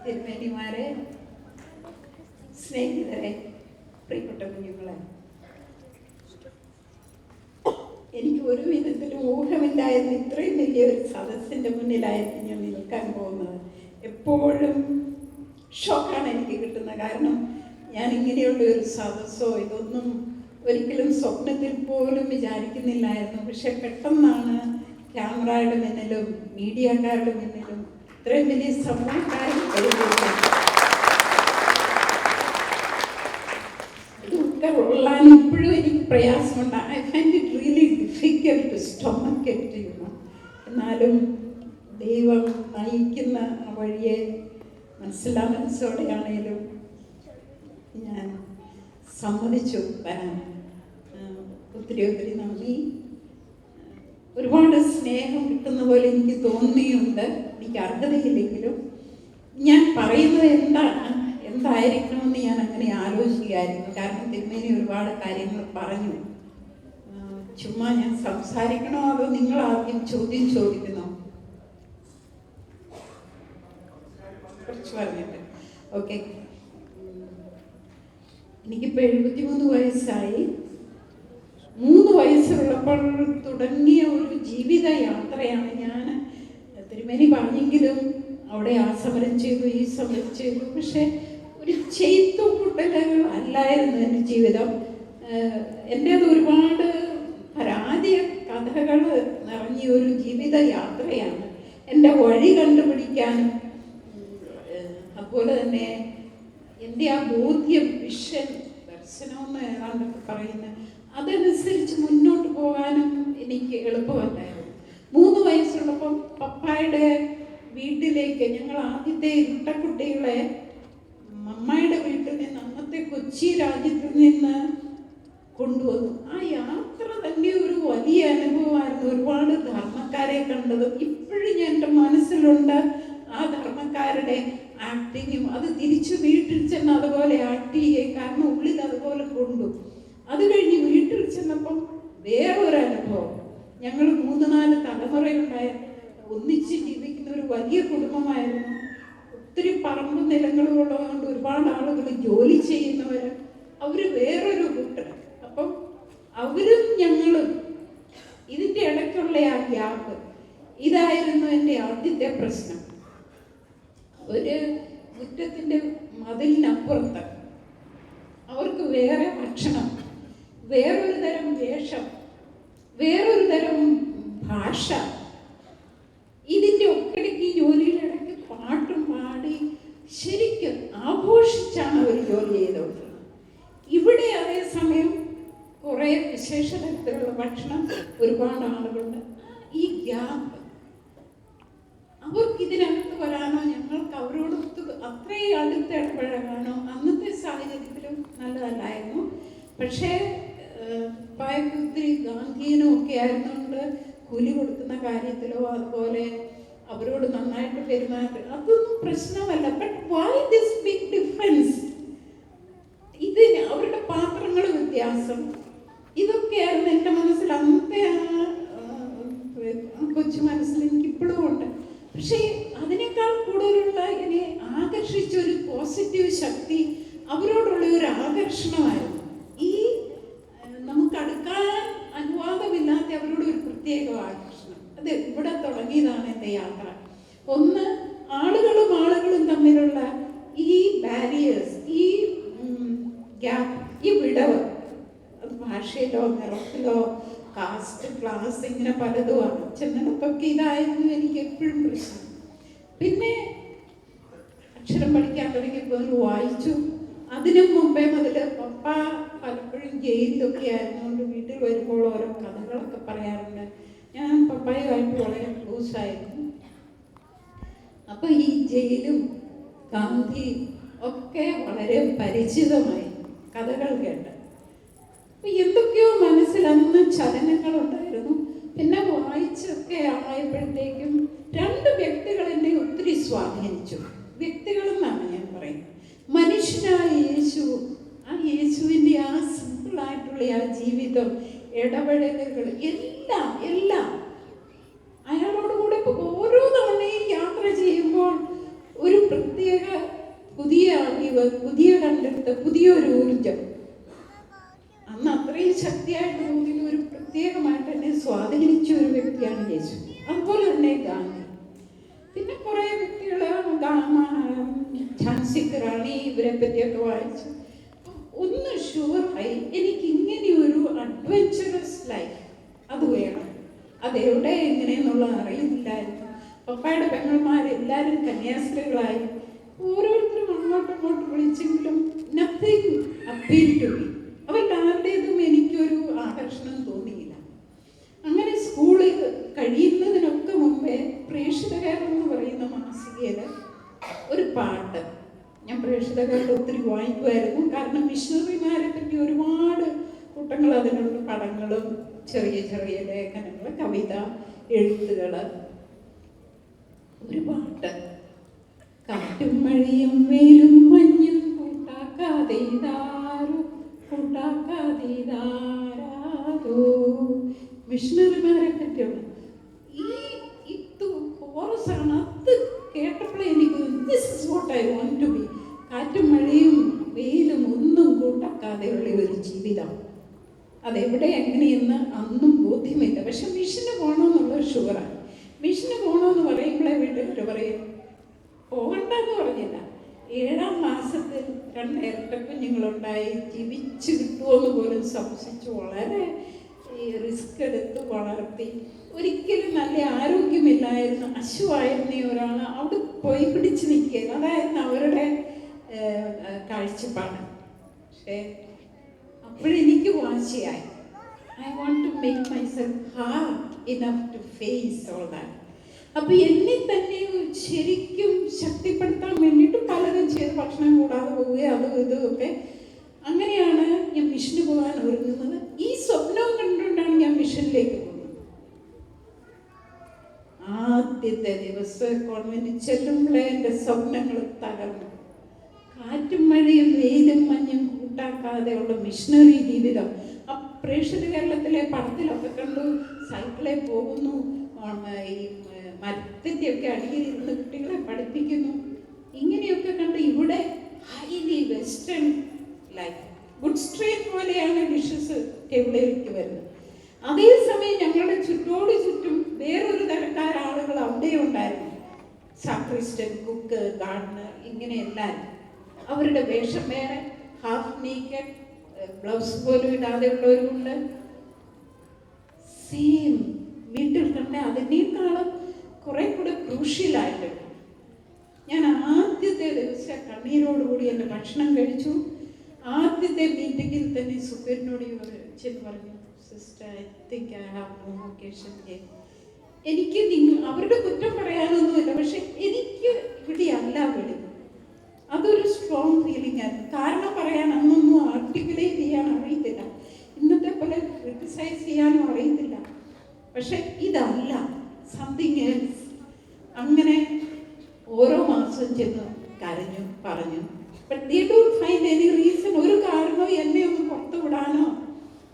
തിരുമേനിമാരെ, സ്നേഹിതരെ, പ്രിയപ്പെട്ട കുഞ്ഞുങ്ങളെ, എനിക്ക് ഒരു വിധത്തിലും ഊഹമില്ലായിരുന്നു ഇത്രയും വലിയൊരു സദസ്സിൻ്റെ മുന്നിലായിരുന്നു ഞാൻ നിൽക്കാൻ പോകുന്നത്. എപ്പോഴും ഷോക്കാണ് എനിക്ക് കിട്ടുന്നത്. കാരണം ഞാൻ ഇങ്ങനെയുള്ള ഒരു സദസ്സോ ഇതൊന്നും ഒരിക്കലും സ്വപ്നത്തിൽ പോലും വിചാരിക്കുന്നില്ലായിരുന്നു. പക്ഷെ പെട്ടെന്നാണ് ക്യാമറയുടെ മുന്നിലും മീഡിയക്കാരുടെ മുന്നിലും ഇത്രയും വലിയ സമൂഹക്കാരും ഇതൊക്കെ ഉള്ളാൻ ഇപ്പോഴും എനിക്ക് പ്രയാസമുണ്ട്. I find it really difficult to stomach it ചെയ്യുന്നു. എന്നാലും ദൈവം നയിക്കുന്ന ആ വഴിയെ മനസ്സോടെയാണേലും ഞാൻ സമ്മതിച്ചു വരാൻ. ഒത്തിരി നന്ദി. ഒരുപാട് സ്നേഹം കിട്ടുന്ന പോലെ എനിക്ക് തോന്നിയുണ്ട്. എനിക്ക് അർഹതയില്ലെങ്കിലും ഞാൻ പറയുന്നത് എന്തായിരിക്കണമെന്ന് ഞാൻ അങ്ങനെ ആലോചിക്കുകയായിരുന്നു. കാരണം തിരുമേനി ഒരുപാട് കാര്യങ്ങൾ പറഞ്ഞു. ചുമ്മാ ഞാൻ സംസാരിക്കണോ അതോ നിങ്ങൾ ആദ്യം ചോദ്യം ചോദിക്കണോ? കുറച്ച് പറഞ്ഞിട്ട് ഓക്കെ. എനിക്കിപ്പോൾ 73 വയസ്സായി. 3 വയസ്സുള്ളപ്പോൾ തുടങ്ങിയ ഒരു ജീവിത യാത്രയാണ് ഞാൻ. തിരുമേനി പറഞ്ഞെങ്കിലും അവിടെ ആ സമരം ചെയ്തു, ഈ സമരം ചെയ്തു. പക്ഷെ ഒരു ചെയ്ത്തുകൂട്ടലുകൾ അല്ലായിരുന്നു എൻ്റെ ജീവിതം. എൻ്റേത് ഒരുപാട് പരാജയ കഥകൾ നിറഞ്ഞ ഒരു ജീവിത യാത്രയാണ്. എൻ്റെ വഴി കണ്ടുപിടിക്കാനും അതുപോലെ തന്നെ എൻ്റെ ആ ബോധ്യം, വിഷൻ, ദർശനമെന്ന് ഏതാണ്ടൊക്കെ പറയുന്നത് അതനുസരിച്ച് മുന്നോട്ട് പോകാനും എനിക്ക് എളുപ്പമല്ലായിരുന്നു. 3 വയസ്സുള്ളപ്പം പപ്പായുടെ വീട്ടിലേക്ക് ഞങ്ങൾ ആദ്യത്തെ ഇരട്ടക്കുട്ടികളെ അമ്മയുടെ വീട്ടിൽ നിന്ന്, അന്നത്തെ കൊച്ചി രാജ്യത്തിൽ നിന്ന് കൊണ്ടുവന്നു. ആ യാത്ര തന്നെ ഒരു വലിയ അനുഭവമായിരുന്നു. ഒരുപാട് ധർമ്മക്കാരെ കണ്ടതും ഇപ്പോഴും എൻ്റെ മനസ്സിലുണ്ട്. ആ ധർമ്മക്കാരുടെ ആക്ടിങ്ങും അത് തിരിച്ചു വീട്ടിൽ ചെന്ന് അതുപോലെ ആക്ട് ചെയ്യുകയും, കാരണം ഉള്ളിൽ അതുപോലെ കൊണ്ടു. അത് കഴിഞ്ഞ് വീട്ടിൽ ചെന്നപ്പം വേറൊരു അനുഭവം. ഞങ്ങൾ 3-4 തലമുറയുണ്ടായ ഒന്നിച്ച് ജീവിക്കുന്ന ഒരു വലിയ കുടുംബമായിരുന്നു. ഒത്തിരി പറമ്പ് നിലങ്ങളും ഉള്ളതുകൊണ്ട് ഒരുപാട് ആളുകൾ ജോലി ചെയ്യുന്നവർ, അവർ വേറൊരു കൂട്ടർ. അപ്പം അവരും ഞങ്ങളും ഇതിൻ്റെ ഇടയ്ക്കുള്ള ആ ഗ്യാപ്പ്, ഇതായിരുന്നു എൻ്റെ ആദ്യത്തെ പ്രശ്നം. ഒരു മുറ്റത്തിൻ്റെ മതിലിനപ്പുറത്ത് അവർക്ക് വേറെ ഭക്ഷണം, വേറൊരു തരം വേഷം, വേറൊരു തരം ഭാഷ. ഇതിൻ്റെ ഒക്കിടയ്ക്ക് ജോലിയുടെ ഇടയ്ക്ക് പാട്ടും പാടി ശരിക്കും ആഘോഷിച്ചാണ് അവർ ജോലി ചെയ്തുകൊണ്ടിരുന്നത്. ഇവിടെ അതേസമയം കുറേ വിശേഷ തരത്തിലുള്ള ഭക്ഷണം, ഒരുപാട് ആളുകളുണ്ട്. ഈ ഗ്യാപ്പ് അവർക്ക് ഇതിനകത്ത് വരാനോ ഞങ്ങൾക്ക് അവരോടൊത്ത് അത്രയും അടുത്ത് ഇടപഴകാനോ അന്നത്തെ സാഹചര്യത്തിലും നല്ലതല്ലായിരുന്നു. പക്ഷേ ഒത്തിരി ഗാന്ധിയനും ഒക്കെ ആയിരുന്നുകൊണ്ട് കൂലി കൊടുക്കുന്ന കാര്യത്തിലോ അതുപോലെ അവരോട് നന്നായിട്ട് പെരുമാറ്റം അതൊന്നും പ്രശ്നമല്ല. But why this big difference? ഇതിന് അവരുടെ പാത്രങ്ങൾ വ്യത്യാസം, ഇതൊക്കെയായിരുന്നു എൻ്റെ മനസ്സിൽ അന്നത്തെ കൊച്ചു മനസ്സിൽ എനിക്കിപ്പോഴും ഉണ്ട്. പക്ഷേ അതിനേക്കാൾ കൂടുതലുള്ള എന്നെ ആകർഷിച്ചൊരു പോസിറ്റീവ് ശക്തി അവരോടുള്ള ഒരു ആകർഷണമായിരുന്നു. ഈ നമുക്ക് അടുക്കാൻ അനുവാദമില്ലാത്ത അവരോട് ഒരു പ്രത്യേക ആകർഷണം. അത് ഇവിടെ തുടങ്ങിയതാണ് എൻ്റെ യാത്ര. ഒന്ന്, ആളുകളും തമ്മിലുള്ള ഈ ബാരിയേഴ്സ്, ഈ ഗ്യാപ്പ്, ഈ വിടവ്, അത് ഭാഷയിലോ നിറത്തിലോ കാസ്റ്റ്, ക്ലാസ്, ഇങ്ങനെ പലതുമാണ്. ചെന്നിടത്തൊക്കെ ഇതായിരുന്നു എനിക്ക് എപ്പോഴും പ്രശ്നം. പിന്നെ അക്ഷരം പഠിക്കാൻ തുടങ്ങിയപ്പോൾ വായിച്ചു. അതിനു മുമ്പേ മുതൽ പപ്പ പലപ്പോഴും ജയിലിലൊക്കെ ആയിരുന്നുകൊണ്ട് വീട്ടിൽ വരുമ്പോൾ ഓരോ കഥകളൊക്കെ പറയാറുണ്ട്. ഞാൻ പപ്പായുമായിട്ട് വളരെ ക്ലോസായിരുന്നു. അപ്പോൾ ഈ ജയിലും ഗാന്ധി ഒക്കെ വളരെ പരിചിതമായി കഥകൾ കേട്ട്. അപ്പം എന്തൊക്കെയോ മനസ്സിൽ അന്ന് ചലനങ്ങളുണ്ടായിരുന്നു. പിന്നെ വായിച്ചൊക്കെ ആയപ്പോഴത്തേക്കും 2 വ്യക്തികൾ എന്നെ ഒത്തിരി സ്വാധീനിച്ചു. വ്യക്തികളെന്നാണ് ഞാൻ പറയുന്നത്. മനുഷ്യനായ യേശു, ആ യേശുവിൻ്റെ ആ സിമ്പിളായിട്ടുള്ള ആ ജീവിതം, ഇടപെടലുകൾ, എല്ലാം അയാളോടുകൂടെ ഓരോ തവണയും യാത്ര ചെയ്യുമ്പോൾ ഒരു പ്രത്യേക കണ്ടെടുത്ത പുതിയൊരു ഊർജം അന്ന് അത്രയും ശക്തിയായിട്ട് തോന്നിയ ഒരു പ്രത്യേകമായിട്ട് എന്നെ സ്വാധീനിച്ച ഒരു വ്യക്തിയാണ് യേശു. അതുപോലെ തന്നെ ഗാന്ധി. പിന്നെ കുറേ വ്യക്തികൾ, ഝാൻസി റാണി, ഇവരെ പറ്റിയൊക്കെ വായിച്ചു. ഒന്ന് ഷുവറായി, എനിക്ക് ഇങ്ങനെ ഒരു അഡ്വഞ്ചറസ് ലൈഫ് അത് വേണം. അതെവിടെ എങ്ങനെയെന്നുള്ളത് അറിയില്ലായിരുന്നു. പപ്പായുടെ പെങ്ങന്മാരെല്ലാവരും കന്യാസ്ത്രീകളായി. ഓരോരുത്തരും അങ്ങോട്ടും വിളിച്ചെങ്കിലും നത്തിങ് അപ്പീൽ ടു മീ. അവരെല്ലാവരുടേതും എനിക്കൊരു ആകർഷണം തോന്നിയില്ല. അങ്ങനെ സ്കൂളിൽ കഴിയുന്നതിനൊക്കെ മുമ്പേ പ്രേക്ഷിതകേരളം എന്ന് പറയുന്ന മാസികയിൽ ഒരു പാട്ട് ഞാൻ പ്രേക്ഷിതകേരളം ഒത്തിരി വായിക്കുമായിരുന്നു. കാരണം മിഷണറിമാരെ പറ്റി ഒരുപാട് കൂട്ടങ്ങൾ അതിനുള്ള പടങ്ങളും ചെറിയ ചെറിയ ലേഖനങ്ങൾ, കവിത, എഴുത്തുകൾ. ഒരു പാട്ട്, കാറ്റും മഴയും വെയിലും മഞ്ഞും കൂട്ടാക്കാതെ മിഷണറിമാരെ പറ്റിയുള്ള ഈ കോറസാണ്. അത് കേട്ടപ്പോഴേ എനിക്ക് this is what I want to be. കാറ്റും മഴയും വെയിലും ഒന്നും കൂട്ടാക്കാതെയുള്ള ഒരു ജീവിതം. അതെവിടെ എങ്ങനെയെന്ന് അന്നും ബോധ്യമില്ല. പക്ഷെ മിഷന് പോകണമെന്നുള്ളത് ഷുവറാണ്. മിഷന് പോകണമെന്ന് പറയുമ്പോഴേ വീട്ടുകാർ പറയും പോകണ്ടെന്ന് പറഞ്ഞില്ല. 7-ാം മാസത്തിൽ 2 ഇരട്ട കുഞ്ഞുങ്ങളുണ്ടായി. ജീവിച്ച് കിട്ടുമെന്ന് പോലും സംശയിച്ചു വളരെ റിസ്ക് എടുത്ത് വളർത്തി. ഒരിക്കലും നല്ല ആരോഗ്യമില്ലായിരുന്നു, അശുവായിരുന്ന ഒരാൾ അവിടെ പോയി പിടിച്ച് നിൽക്കുക. അതായിരുന്നു അവരുടെ കാഴ്ചപ്പാട്. പക്ഷേ അപ്പോഴെനിക്ക് വാശിയായി. I want to make myself hard enough to face all that. അപ്പം എന്നെ തന്നെ ശരിക്കും ശക്തിപ്പെടുത്താൻ വേണ്ടിയിട്ട് പലതും ചെയ്ത് ഭക്ഷണം കൂടാതെ പോവുകയും അതും ഇതും ഒക്കെ. അങ്ങനെയാണ് ഞാൻ മിഷന് പോകാൻ ഒരുങ്ങുന്നത്. ഈ സ്വപ്നവും കണ്ടുകൊണ്ടാണ് ഞാൻ മിഷനിലേക്ക് പോകുന്നത്. ആദ്യത്തെ ദിവസം കോൺവെന്റിൽ ചെല്ലുമ്പോഴേ എൻ്റെ സ്വപ്നങ്ങൾ തകർന്നു. കാറ്റും മഴയും വെയിലും മഞ്ഞും കൂട്ടാക്കാതെയുള്ള മിഷണറി ജീവിതം. ആ പ്രേക്ഷിത കേരളത്തിലെ പടത്തിലൊക്കെ കണ്ടു. സൈക്കിളിൽ പോകുന്നു, ഈ മരത്തിൻ്റെയൊക്കെ അടിയിലിരുന്ന് കുട്ടികളെ പഠിപ്പിക്കുന്നു. ഇങ്ങനെയൊക്കെ കണ്ട് ഇവിടെ highly western life, good street പോലെയാണ് ഡിഷസ് ടേബിളിലേക്ക് വരുന്നത്. അതേസമയം ഞങ്ങളുടെ ചുറ്റോട് ചുറ്റും വേറൊരു തരക്കാരാളുകൾ അവിടെ ഉണ്ടായിരുന്നു. സാക്രിസ്റ്റൻ, കുക്ക്, ഗാർഡനർ, ഇങ്ങനെ എല്ലാവരും. അവരുടെ വേഷം വേറെ, ഹാഫ് നീക്കഡ്, ബ്ലൗസ് പോലും ഇടാതെ ഉള്ളവരുമുണ്ട്. സെയിം വീട്ടിൽ കണ്ട അതിനേക്കാളും കുറെ കൂടെ ക്രൂഷ്യലായിട്ടുണ്ട്. ഞാൻ ആദ്യത്തെ ദിവസം കണ്ണീരോടുകൂടി എൻ്റെ ഭക്ഷണം കഴിച്ചു. ആദ്യത്തെ മീറ്റിങ്ങിൽ തന്നെ സുബീറിനോട് ചെന്ന് പറഞ്ഞു, sister I think I have no vocation. എനിക്ക് അവരുടെ കുറ്റം പറയാനൊന്നുമില്ല, പക്ഷെ എനിക്ക് ഇവിടെയല്ല വിളി. അതൊരു സ്ട്രോങ് ഫീലിംഗ് ആയിരുന്നു. കാരണം പറയാൻ അന്നൊന്നും ആർട്ടിക്കുലേറ്റ് ചെയ്യാൻ അറിയത്തില്ല, ഇന്നത്തെ പോലെ ക്രിട്ടിസൈസ് ചെയ്യാനും അറിയത്തില്ല. പക്ഷെ ഇതല്ല, സംതിങ് എൽസ്. അങ്ങനെ ഓരോ മാസവും ചെന്ന് കരഞ്ഞു, പറഞ്ഞു. But they don't find any reason. ഒരു കാരണമോ എന്നെ ഒന്ന് പുറത്തു വിടാനോ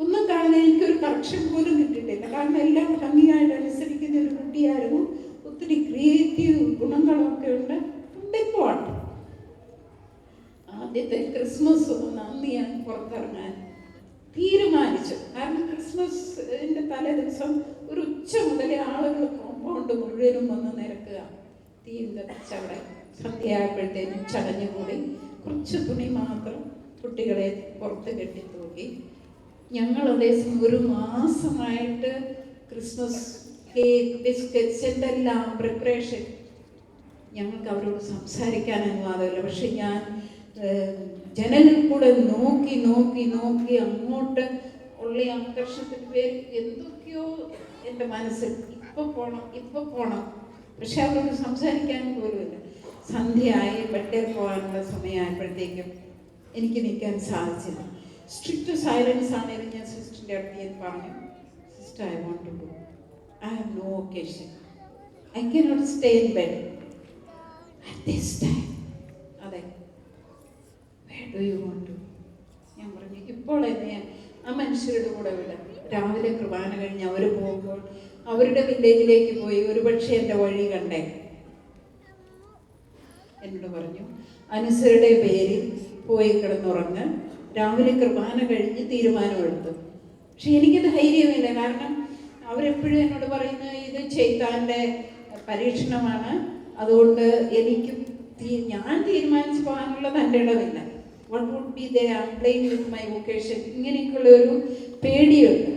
ഒന്നും കാണാൻ എനിക്കൊരു കറക്ഷൻ പോലും കിട്ടിയിട്ടില്ല. കാരണം എല്ലാം ഭംഗിയായിട്ട് അനുസരിക്കുന്ന ഒരു കുട്ടിയായിരുന്നു. ഒത്തിരി ക്രിയേറ്റീവ് ഗുണങ്ങളൊക്കെ ഉണ്ട്. ഇപ്പോൾ ആദ്യത്തെ ക്രിസ്മസ് ഒന്ന് അന്ന് ഞാൻ പുറത്തിറങ്ങാൻ തീരുമാനിച്ചു. കാരണം ക്രിസ്മസിൻ്റെ തലേ ദിവസം ഒരു ഉച്ച മുതലേ ആളുകൾ കോമ്പൗണ്ട് മുഴുവനും വന്ന് നിരക്കുക. തീയും കത്തിച്ചവിടെ സന്ധ്യയായപ്പോഴത്തേനും ചടഞ്ഞുകൂടി. കുറച്ച് തുണി മാത്രം കുട്ടികളെ പുറത്ത് കെട്ടിത്തൂക്കി. ഞങ്ങൾ അതേസമയം 1 മാസമായിട്ട് ക്രിസ്മസ് കേക്ക്, ബിസ്ക്കറ്റ്സ്, എന്തെല്ലാം പ്രിപ്പറേഷൻ. ഞങ്ങൾക്ക് അവരോട് സംസാരിക്കാൻ അനുവാദമില്ല. പക്ഷെ ഞാൻ ജനലിൽ കൂടെ നോക്കി നോക്കി നോക്കി അങ്ങോട്ട് ഉള്ള ആകർഷണത്തിൻ്റെ പേര് എന്തൊക്കെയോ എൻ്റെ മനസ്സിൽ ഇപ്പോൾ പോകണം. പക്ഷെ അവരോട് സംസാരിക്കാൻ പോലുമില്ല. സന്ധ്യയായി ബെഡേ പോകാനുള്ള സമയമായപ്പോഴത്തേക്കും എനിക്ക് നിൽക്കാൻ സാധിച്ചില്ല. സ്ട്രിക്റ്റ് സൈലൻസ് ആണെങ്കിലും ഞാൻ സിസ്റ്ററിൻ്റെ അടുത്ത് ഞാൻ പറഞ്ഞു, sister I want to go, I have no occasion, I cannot stay in bed at this time. അതെ, where do you want to? ഞാൻ പറഞ്ഞു ഇപ്പോൾ എന്നെ ആ മനുഷ്യരുടെ കൂടെ വിടാം. രാവിലെ കുർബാന കഴിഞ്ഞ് അവർ പോകുമ്പോൾ അവരുടെ വില്ലേജിലേക്ക് പോയി ഒരുപക്ഷെ എൻ്റെ വഴി കണ്ടേ. എന്നോട് പറഞ്ഞു, അനുസരുടെ പേരിൽ പോയി കിടന്നുറങ്ങ്, രാവിലെ കുർബാന കഴിഞ്ഞ് തീരുമാനമെടുത്തു. പക്ഷെ എനിക്ക് ധൈര്യമില്ല. കാരണം അവരെപ്പോഴും എന്നോട് പറയുന്നത് ഇത് ചെയ്താൻ്റെ പരീക്ഷണമാണ്, അതുകൊണ്ട് എനിക്ക് ഞാൻ തീരുമാനിച്ചു പോകാനുള്ളത് എൻ്റെ ഇടമില്ല. What would be they playing with my vocation, ഇങ്ങനെയൊക്കെയുള്ള ഒരു പേടിയുണ്ട്.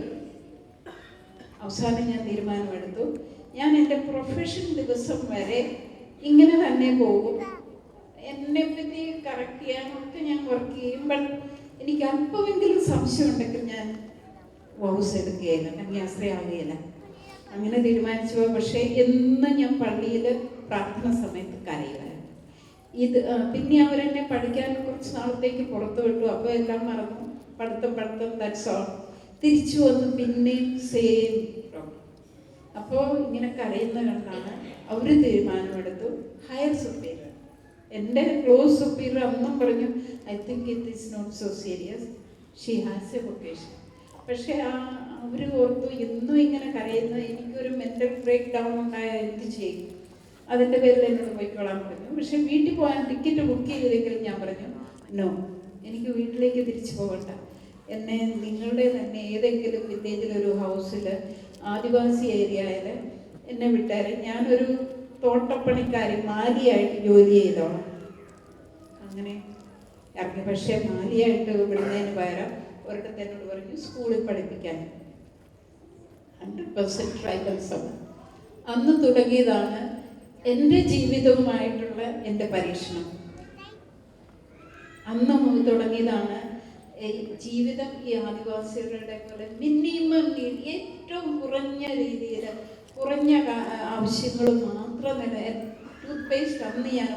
അവസാനം ഞാൻ തീരുമാനമെടുത്തു, ഞാൻ എൻ്റെ പ്രൊഫഷൻ ദിവസം വരെ ഇങ്ങനെ തന്നെ പോകും. എന്നെ പറ്റി കറക്റ്റ് ചെയ്യാനൊക്കെ ഞാൻ വർക്ക് ചെയ്യും. ബട്ട് എനിക്ക് അല്പമെങ്കിലും സംശയം ഉണ്ടെങ്കിൽ ഞാൻ വൗസ് എടുക്കുകയില്ല, കന്യാസ്ത്രീയാവുകയില്ല. അങ്ങനെ തീരുമാനിച്ചു. പക്ഷേ എന്നും ഞാൻ പള്ളിയിൽ പ്രാർത്ഥന സമയത്ത് കരയുമായിരുന്നു. പിന്നെ അവരെന്നെ പഠിക്കാൻ കുറച്ച് നാളത്തേക്ക് പുറത്തു വിട്ടു. അപ്പോൾ എല്ലാം മറന്നു, പഠിത്തം ദാറ്റ്സ് ഓൾ. തിരിച്ചു വന്ന് പിന്നെയും സെയിം. അപ്പോൾ ഇങ്ങനെ കരയുന്ന കണ്ടാണ് അവർ തീരുമാനമെടുത്തു. ഹയർ സുപ്പീരിയർ, എൻ്റെ ക്ലോസ് സുപ്പീരിയർ അന്നും പറഞ്ഞു, I think it is not so serious, she has a vocation. പക്ഷേ അവർ ഓർത്തു, എന്നും ഇങ്ങനെ കരയുന്നത് എനിക്കൊരു മെൻ്റൽ ബ്രേക്ക് ഡൗൺ ഉണ്ടായാൽ എന്ത് ചെയ്യും, അതിൻ്റെ പേരിൽ എന്നോട് പോയിക്കോളാൻ പറഞ്ഞു. പക്ഷേ വീട്ടിൽ പോകാൻ ടിക്കറ്റ് ബുക്ക് ചെയ്തെങ്കിലും ഞാൻ പറഞ്ഞു, നോ, എനിക്ക് വീട്ടിലേക്ക് തിരിച്ചു പോകണ്ട. എന്നെ നിങ്ങളുടെ തന്നെ ഏതെങ്കിലും വില്ലേജിലൊരു ഹൗസിൽ ആദിവാസി ഏരിയയിൽ എന്നെ വിട്ടാൽ ഞാനൊരു തോട്ടപ്പണിക്കാരി മാലിയായിട്ട് ജോലി ചെയ്തോളാം. അങ്ങനെ ഇറങ്ങി. പക്ഷേ മാലിയായിട്ട് വിടുന്നതിന് പകരം ഒരിടത്ത് എന്നോട് പറഞ്ഞു സ്കൂളിൽ പഠിപ്പിക്കാൻ. 100% ട്രൈബൽസം. അന്ന് തുടങ്ങിയതാണ് എൻ്റെ ജീവിതവുമായിട്ടുള്ള എൻ്റെ പരീക്ഷണം. അന്ന് തുടങ്ങിയതാണ് ജീവിതം. ഈ ആദിവാസികളുടെ പോലെ മിനിമം നീഡ്, ഏറ്റവും കുറഞ്ഞ രീതിയിൽ കുറഞ്ഞ ആവശ്യങ്ങൾ മാത്രം തന്നെ. ടൂത്ത് പേസ്റ്റ് അന്ന് ഞാൻ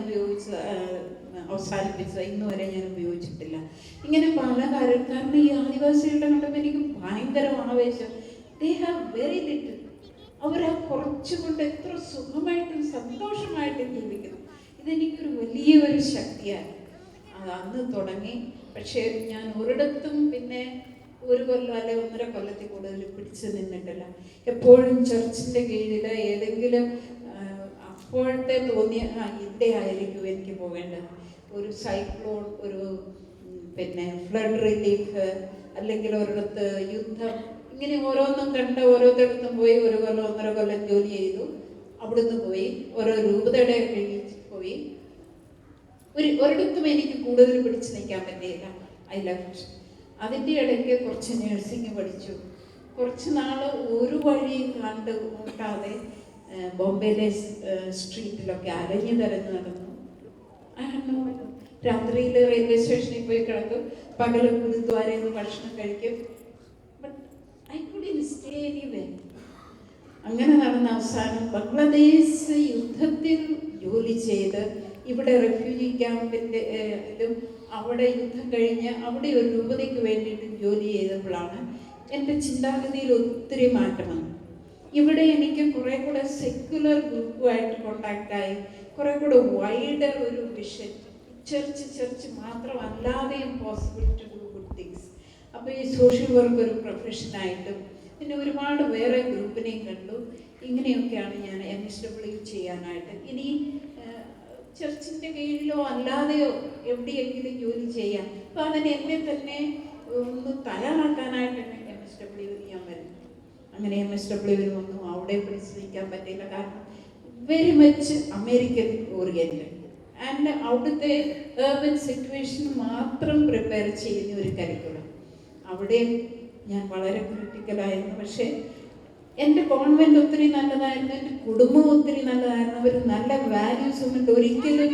അവസാനിപ്പിച്ചത്, ഇന്ന് വരെ ഞാൻ ഉപയോഗിച്ചിട്ടില്ല. ഇങ്ങനെ പല കാര്യം. കാരണം ഈ ആദിവാസികളുടെ കണ്ടപ്പോൾ എനിക്ക് ഭയങ്കര ആവേശം. They have very little. അവർ ആ കുറച്ചുകൊണ്ട് എത്ര സുഖമായിട്ടും സന്തോഷമായിട്ടും ജീവിക്കുന്നു. ഇതെനിക്കൊരു വലിയൊരു ശക്തിയാണ്. അത് അന്ന് തുടങ്ങി. പക്ഷേ ഞാൻ ഒരിടത്തും പിന്നെ 1 കൊല്ലം അല്ലെ 1.5 കൊല്ലത്തിൽ കൂടുതൽ പിടിച്ചു നിന്നിട്ടില്ല. എപ്പോഴും ചർച്ചിൻ്റെ കീഴിൽ ഏതെങ്കിലും അപ്പോഴത്തെ തോന്നിയ ഇവിടെ ആയിരിക്കും എനിക്ക് പോകേണ്ടത്. ഒരു സൈക്ലോൺ, ഒരു പിന്നെ ഫ്ലഡ് റിലീഫ്, അല്ലെങ്കിൽ ഒരിടത്ത് യുദ്ധം, ഇങ്ങനെ ഓരോന്നും കണ്ട് ഓരോരുത്തടത്തും പോയി 1 കൊല്ലം 1.5 കൊല്ലം ജോലി ചെയ്തു. അവിടുന്ന് പോയി ഓരോ രൂപതയുടെ പോയി. ഒരിടത്തും എനിക്ക് കൂടുതൽ പിടിച്ചു നിൽക്കാൻ പറ്റിയില്ല. I left. അതിൻ്റെ ഇടയ്ക്ക് കുറച്ച് നഴ്സിംഗ് പഠിച്ചു. കുറച്ച് നാൾ ഒരു വഴിയും കണ്ട് കൂട്ടാതെ ബോംബെയിലെ സ്ട്രീറ്റിലൊക്കെ അലഞ്ഞു തരഞ്ഞു നടന്നു. രാത്രിയിൽ റെയിൽവേ സ്റ്റേഷനിൽ പോയി കിടക്കും, പകൽ ഗുരുദ്വാരയിൽ നിന്ന് ഭക്ഷണം കഴിക്കും. But I couldn't stay anyway. അങ്ങനെ നടന്ന അവസാനം ബംഗ്ലാദേശ് യുദ്ധത്തിൽ ജോലി ചെയ്ത് ഇവിടെ റെഫ്യൂജി ക്യാമ്പിൻ്റെ അവിടെ യുദ്ധം കഴിഞ്ഞ് അവിടെ ഒരു രൂപതയ്ക്ക് വേണ്ടിയിട്ട് ജോലി ചെയ്തപ്പോഴാണ് എൻ്റെ ചിന്താഗതിയിൽ ഒത്തിരി മാറ്റം വന്നു. ഇവിടെ എനിക്ക് കുറേ കൂടെ സെക്യുലർ ഗ്രൂപ്പുമായിട്ട് കോണ്ടാക്റ്റായി, കുറേ കൂടെ വൈഡർ ഒരു വിഷൻ. ചർച്ച് മാത്രമല്ലാതെയും possible to do good things. അപ്പോൾ ഈ സോഷ്യൽ വർക്ക് ഒരു പ്രൊഫഷനായിട്ടും പിന്നെ ഒരുപാട് വേറെ ഗ്രൂപ്പിനെയും കണ്ടു. ഇങ്ങനെയൊക്കെയാണ് ഞാൻ MSW ചെയ്യാനായിട്ട്. ഇനി ചർച്ചിൻ്റെ കീഴിലോ അല്ലാതെയോ എവിടെയെങ്കിലും ജോലി ചെയ്യാം. അപ്പോൾ അതിന് എന്നെ തന്നെ ഒന്ന് തയ്യാറാക്കാനായിട്ട് MSW ഞാൻ വരുന്നു. അങ്ങനെ MSW വന്നു. അവിടെ പിടിച്ച് നിൽക്കാൻ പറ്റിയില്ല. കാരണം very much American oriented and അവിടുത്തെ ഏർബൻ സിറ്റുവേഷൻ മാത്രം പ്രിപ്പയർ ചെയ്യുന്ന ഒരു കരിക്കുലം. അവിടെ ഞാൻ വളരെ ക്രിട്ടിക്കലായിരുന്നു. പക്ഷേ എൻ്റെ കോൺവെൻറ്റ് ഒത്തിരി നല്ലതായിരുന്നു, എൻ്റെ കുടുംബം ഒത്തിരി നല്ലതായിരുന്നു. അവർ നല്ല വാല്യൂസ് ഉണ്ട്, ഒരിക്കലും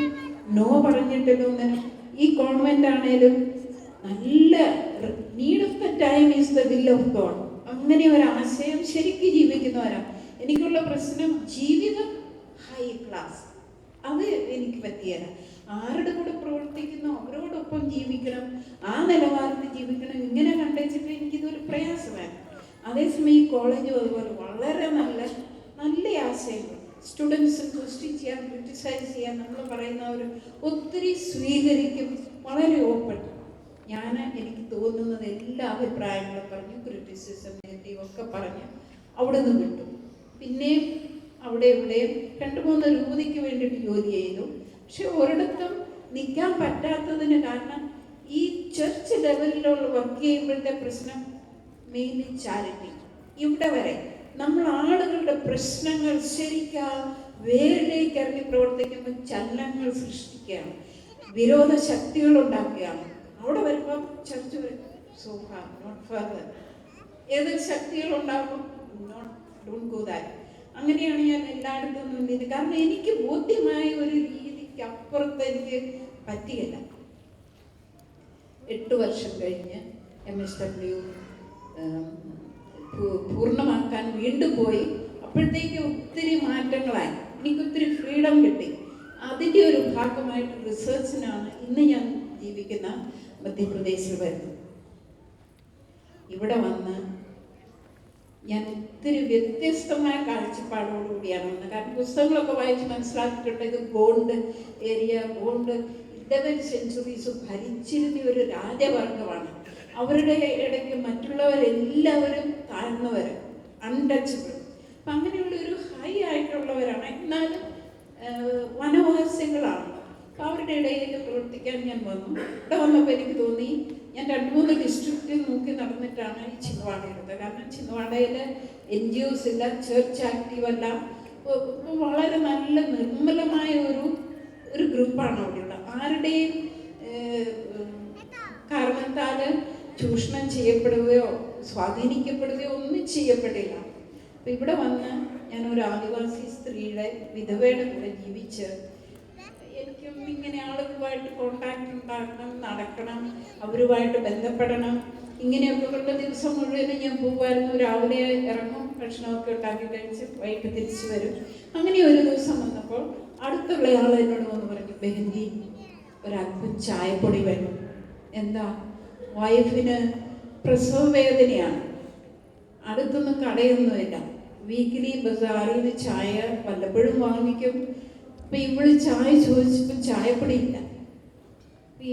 നോ പറഞ്ഞിട്ടില്ല ഒന്നിനും. ഈ കോൺവെൻ്റ് ആണേലും നല്ല need of the time is the will of God, അങ്ങനെ ഒരാശയം ശരിക്കും ജീവിക്കുന്നവരാണ്. എനിക്കുള്ള പ്രശ്നം ജീവിതം ഹൈ ക്ലാസ്, അത് എനിക്ക് പറ്റിയല്ല. ആരുടെ കൂടെ പ്രവർത്തിക്കുന്നോ അവരോടൊപ്പം ജീവിക്കണം, ആ നിലവാരത്തിൽ ജീവിക്കണം. ഇങ്ങനെ കണ്ടുവച്ചിട്ട് എനിക്കിതൊരു പ്രയാസമായിരുന്നു. അതേസമയം ഈ കോളേജും അതുപോലെ വളരെ നല്ല നല്ല ആശയങ്ങൾ, സ്റ്റുഡൻസ് ക്വസ്റ്റ്യൻ ചെയ്യാൻ, ക്രിറ്റിസൈസ് ചെയ്യാൻ, നമ്മൾ പറയുന്നവർ ഒത്തിരി സ്വീകരിക്കും, വളരെ ഓപ്പൺ. എനിക്ക് തോന്നുന്നത് എല്ലാ അഭിപ്രായങ്ങളും പറഞ്ഞു, ക്രിറ്റിസിസം നെഗറ്റീവ് ഒക്കെ പറഞ്ഞ് അവിടെ നിന്ന് വിട്ടു. പിന്നെയും അവിടെ ഇവിടെയും 2-3 രൂപതയ്ക്ക് വേണ്ടിയിട്ട് ജോലി ചെയ്തു. പക്ഷെ ഒരിടത്തും നിൽക്കാൻ പറ്റാത്തതിന് കാരണം ഈ ചർച്ച് ലെവലിലുള്ള വർക്ക് ചെയ്യുമ്പോഴത്തെ പ്രശ്നം മെയിൻലി ചാരിറ്റി. ഇവിടെ വരെ നമ്മൾ ആളുകളുടെ പ്രശ്നങ്ങൾ ശരിക്കും വേരിലേക്ക് ഇറങ്ങി പ്രവർത്തിക്കുമ്പോൾ ചലനങ്ങൾ സൃഷ്ടിക്കുകയാണ്, വിരോധ ശക്തികൾ ഉണ്ടാക്കുകയാണ്. അവിടെ വരുമ്പം ചർച്ച് വരും, സോ ഫാർ നോട്ട് ഫർദർ. ഏതൊരു ശക്തികൾ ഉണ്ടാകുമ്പോൾ ഡോണ്ട് ഗോ ദാറ്റ്. അങ്ങനെയാണ് ഞാൻ എല്ലായിടത്തും നിന്നത്. കാരണം എനിക്ക് ബോധ്യമായ ഒരു രീതിക്ക് അപ്പുറത്ത് എനിക്ക് പറ്റിയില്ല. 8 വർഷം കഴിഞ്ഞ് MSW പൂർണ്ണമാക്കാൻ വീണ്ടും പോയി. അപ്പോഴത്തേക്ക് ഒത്തിരി മാറ്റങ്ങളായി, എനിക്കൊത്തിരി ഫ്രീഡം കിട്ടി. അതിൻ്റെ ഒരു ഭാഗമായിട്ട് റിസർച്ചിനാണ് ഇന്ന് ഞാൻ ജീവിക്കുന്ന മധ്യപ്രദേശിൽ വരുന്നത്. ഇവിടെ വന്ന് ഞാൻ ഒത്തിരി വ്യത്യസ്തമായ കാഴ്ചപ്പാടോടുകൂടിയാണ് വന്നത്. കാരണം പുസ്തകങ്ങളൊക്കെ വായിച്ച് മനസ്സിലാക്കിയിട്ടുണ്ട്, ഇത് Gond area, Gond 11th centuries ഭരിച്ചിരുന്ന ഒരു രാജവർഗമാണ്. അവരുടെ ഇടയ്ക്ക് മറ്റുള്ളവരെല്ലാവരും താഴ്ന്നവർ, അൺടച്ചബിൾ. അപ്പം അങ്ങനെയുള്ള ഒരു ഹൈ ആയിട്ടുള്ളവരാണ്, എന്നാലും വനവാസികളാണ്. അപ്പം അവരുടെ ഇടയിലേക്ക് പ്രവർത്തിക്കാൻ ഞാൻ വന്നു. ഇവിടെ വന്നപ്പോൾ എനിക്ക് തോന്നി, ഞാൻ 2-3 ഡിസ്ട്രിക്റ്റ് നോക്കി നടന്നിട്ടാണ് ഈ ചിന്വാഡ എടുത്തത്. കാരണം ചിന്വാഡയിൽ NGOs ഇല്ല, ചർച്ച് ആക്റ്റീവ് അല്ല, വളരെ നല്ല നിർമ്മലമായ ഒരു ഗ്രൂപ്പാണ് അവിടെയുള്ള. ആരുടെയും കാരണത്താൽ ചൂഷണം ചെയ്യപ്പെടുകയോ സ്വാധീനിക്കപ്പെടുകയോ ഒന്നും ചെയ്യപ്പെടില്ല. അപ്പം ഇവിടെ വന്ന് ഞാൻ ഒരു ആദിവാസി സ്ത്രീയുടെ വിധവയുടെ കൂടെ ജീവിച്ച് എനിക്കും ഇങ്ങനെ ആളുകളുമായിട്ട് കോണ്ടാക്ട് ഉണ്ടാക്കണം, നടക്കണം, അവരുമായിട്ട് ബന്ധപ്പെടണം. ഇങ്ങനെയൊക്കെ ഉള്ള ദിവസം മുഴുവനും ഞാൻ പോകുമായിരുന്നു. രാവിലെ ഇറങ്ങും, ഭക്ഷണമൊക്കെ ഉണ്ടാക്കി കഴിച്ച് വൈകിട്ട് തിരിച്ചു വരും. അങ്ങനെ ഒരു ദിവസം വന്നപ്പോൾ അടുത്തുള്ള ആൾ എന്നോട് വന്ന് പറഞ്ഞു, ബെഹന്തി ഒരല്പം ചായപ്പൊടി വേണം. എന്താ? വൈഫിന് പ്രസവ വേദനയാണ്, അടുത്തൊന്നും കടയൊന്നുമില്ല, വീക്കിലി ബസാറിൽ നിന്ന് ചായ വല്ലപ്പോഴും വാങ്ങിക്കും. അപ്പം ഇവള് ചായ ചോദിച്ചപ്പോൾ ചായപ്പൊടി ഇല്ല.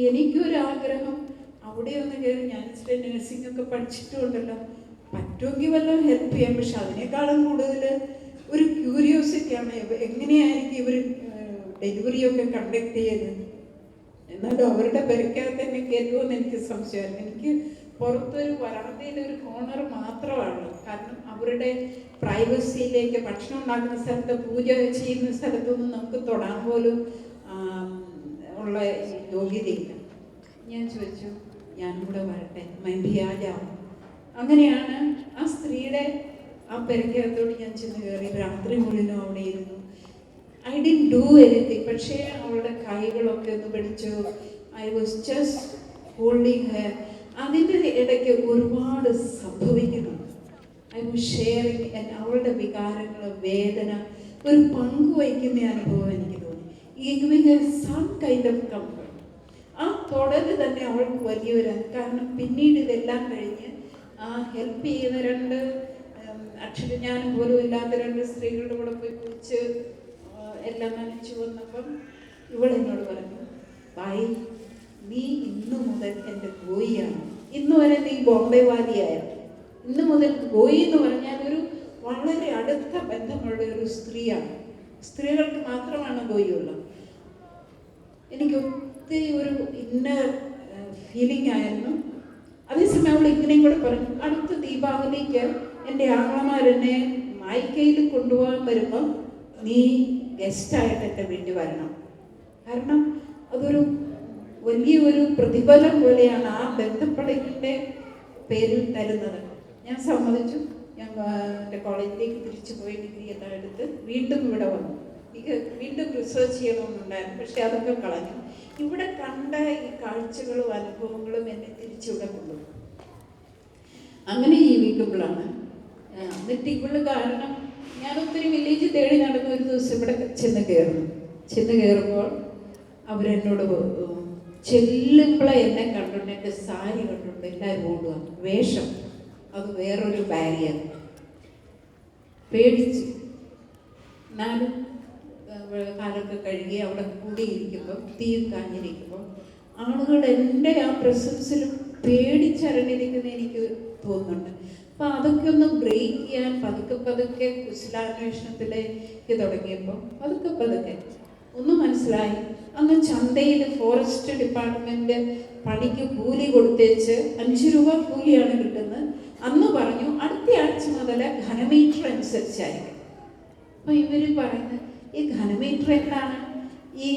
എനിക്കൊരാഗ്രഹം അവിടെ ഒന്ന് കയറി, ഞാൻ ഇച്ചിരി നഴ്സിംഗ് ഒക്കെ പഠിച്ചിട്ടുണ്ടല്ലോ, പറ്റുമെങ്കിൽ വല്ലതും ഹെൽപ്പ് ചെയ്യാം. പക്ഷെ അതിനേക്കാളും കൂടുതൽ ഒരു ക്യൂരിയോസിറ്റിയാണ്, എങ്ങനെയായിരിക്കും ഇവർ ഡെലിവറിയൊക്കെ കണ്ടക്ട് ചെയ്തത്. എന്നാലും അവരുടെ പെരക്കകത്ത് തന്നെ കയറ്റുമെന്ന് എനിക്ക് സംശയമായിരുന്നു. എനിക്ക് പുറത്തൊരു വരാന്തയിലൊരു കോർണർ മാത്രമാണ്. കാരണം അവരുടെ പ്രൈവസിയിലേക്ക്, ഭക്ഷണം ഉണ്ടാക്കുന്ന സ്ഥലത്ത്, പൂജ ചെയ്യുന്ന സ്ഥലത്തൊന്നും നമുക്ക് തൊടാൻ പോലും ഉള്ള യോഗ്യതയില്ല. ഞാൻ ചോദിച്ചു, ഞാനും കൂടെ വരട്ടെ, മൈബിയാജാവും. അങ്ങനെയാണ് ആ സ്ത്രീയുടെ ആ പെരക്കകത്തോട് ഞാൻ ചെന്ന് കയറി. രാത്രി മുഴുവനും അവിടെ ഇരുന്നു. I didn't do anything. പക്ഷേ അവളുടെ കൈകളൊക്കെ ഒന്ന് പിടിച്ചു. I was just holding her. അതിൻ്റെ ഇടയ്ക്ക് ഒരുപാട് സംഭവിക്കുന്നുണ്ട്. I was sharing. അവളുടെ വികാരങ്ങൾ, വേദന ഒരു പങ്കുവയ്ക്കുന്ന അനുഭവം എനിക്ക് തോന്നി. Giving some kind of comfort. ആ തുടര് തന്നെ അവൾക്ക് വലിയൊരു, കാരണം പിന്നീട് ഇതെല്ലാം കഴിഞ്ഞ് ആ ഹെൽപ്പ് ചെയ്യുന്ന 2 അക്ഷരജ്ഞാനം പോലും ഇല്ലാത്ത 2 സ്ത്രീകളുടെ കൂടെ പോയി കുളിച്ച് എല്ലാം നനച്ചു വന്നപ്പം ഇവളെന്നോട് പറഞ്ഞു, ബായി നീ ഇന്നു മുതൽ എൻ്റെ ഗോയിയാണ്. ഇന്ന് വരെ നീ ബോംബെ വാലിയായിരുന്നു. ഇന്ന് മുതൽ ഗോയി എന്ന് പറഞ്ഞാൽ ഒരു വളരെ അടുത്ത ബന്ധമുള്ള ഒരു സ്ത്രീയാണ്. സ്ത്രീകൾക്ക് മാത്രമാണ് ഗോയിയുള്ളത്. എനിക്ക് ഒത്തിരി ഒരു ഇന്നർ ഫീലിംഗ് ആയിരുന്നു. അതേസമയം അവൾ ഇങ്ങനെയും കൂടെ പറഞ്ഞു, അടുത്ത ദീപാവലിക്ക് എൻ്റെ ആങ്ങളമാരെന്നെ മായിക്കയിൽ കൊണ്ടുപോകാൻ വരുമ്പം നീ ഗസ്റ്റായിട്ട് എൻ്റെ വീട്ടിൽ വരണം. കാരണം അതൊരു വലിയൊരു പ്രതിഫലം പോലെയാണ് ആ ബന്ധപ്പെടലിൻ്റെ പേരിൽ തരുന്നത്. ഞാൻ സമ്മതിച്ചു. ഞാൻ എൻ്റെ കോളേജിലേക്ക് തിരിച്ചു പോയി ഡിഗ്രി എല്ലാം എടുത്ത് വീണ്ടും ഇവിടെ വന്നു. എനിക്ക് വീണ്ടും റിസർച്ച് ചെയ്യണമെന്നുണ്ടായിരുന്നു, പക്ഷെ അതൊക്കെ കളഞ്ഞു. ഇവിടെ കണ്ട ഈ കാഴ്ചകളും അനുഭവങ്ങളും എന്നെ തിരിച്ചിവിടെ കൊണ്ടുപോകും. അങ്ങനെ ജീവിക്കുമ്പോഴാണ് എന്നിട്ട് ഇവള് കാരണം ഞാൻ ഒത്തിരി വില്ലേജ് തേടി നടന്ന ഒരു ദിവസം ഇവിടെ ചെന്ന് കയറുമ്പോൾ അവരെന്നോട് ചെല്ലുമ്പോളെ എന്നെ കണ്ടുകൊണ്ട്, എൻ്റെ സാരി കണ്ടുകൊണ്ട് എല്ലാവരും ഓടുക. വേഷം അത് വേറൊരു ബാരിയർ. പേടിച്ച്. എന്നാലും കാലൊക്കെ കഴുകി അവിടെ കൂടിയിരിക്കുമ്പോൾ, തീ കാഞ്ഞിരിക്കുമ്പോൾ ആളുകൾ എൻ്റെ ആ പ്രസൻസിൽ പേടിച്ചരണ്ടിരിക്കുന്ന എനിക്ക് തോന്നുന്നുണ്ട്. അപ്പം അതൊക്കെ ഒന്ന് ബ്രേക്ക് ചെയ്യാൻ പതുക്കെ കുശലാന്വേഷണത്തിലേക്ക് തുടങ്ങിയപ്പോൾ പതുക്കെ ഒന്ന് മനസ്സിലായി. അന്ന് ചന്തയിൽ ഫോറസ്റ്റ് ഡിപ്പാർട്ട്മെന്റ് പണിക്ക് കൂലി കൊടുത്തേച്ച് 5 രൂപ കൂലിയാണ് കിട്ടുന്നത്. അന്ന് പറഞ്ഞു അടുത്ത ആഴ്ച മുതൽ ഘനമീറ്റർ അനുസരിച്ചായിരിക്കും. അപ്പൊ ഇവര് പറയുന്നത് ഈ ഘനമീറ്റർ എന്താണ്, ഈ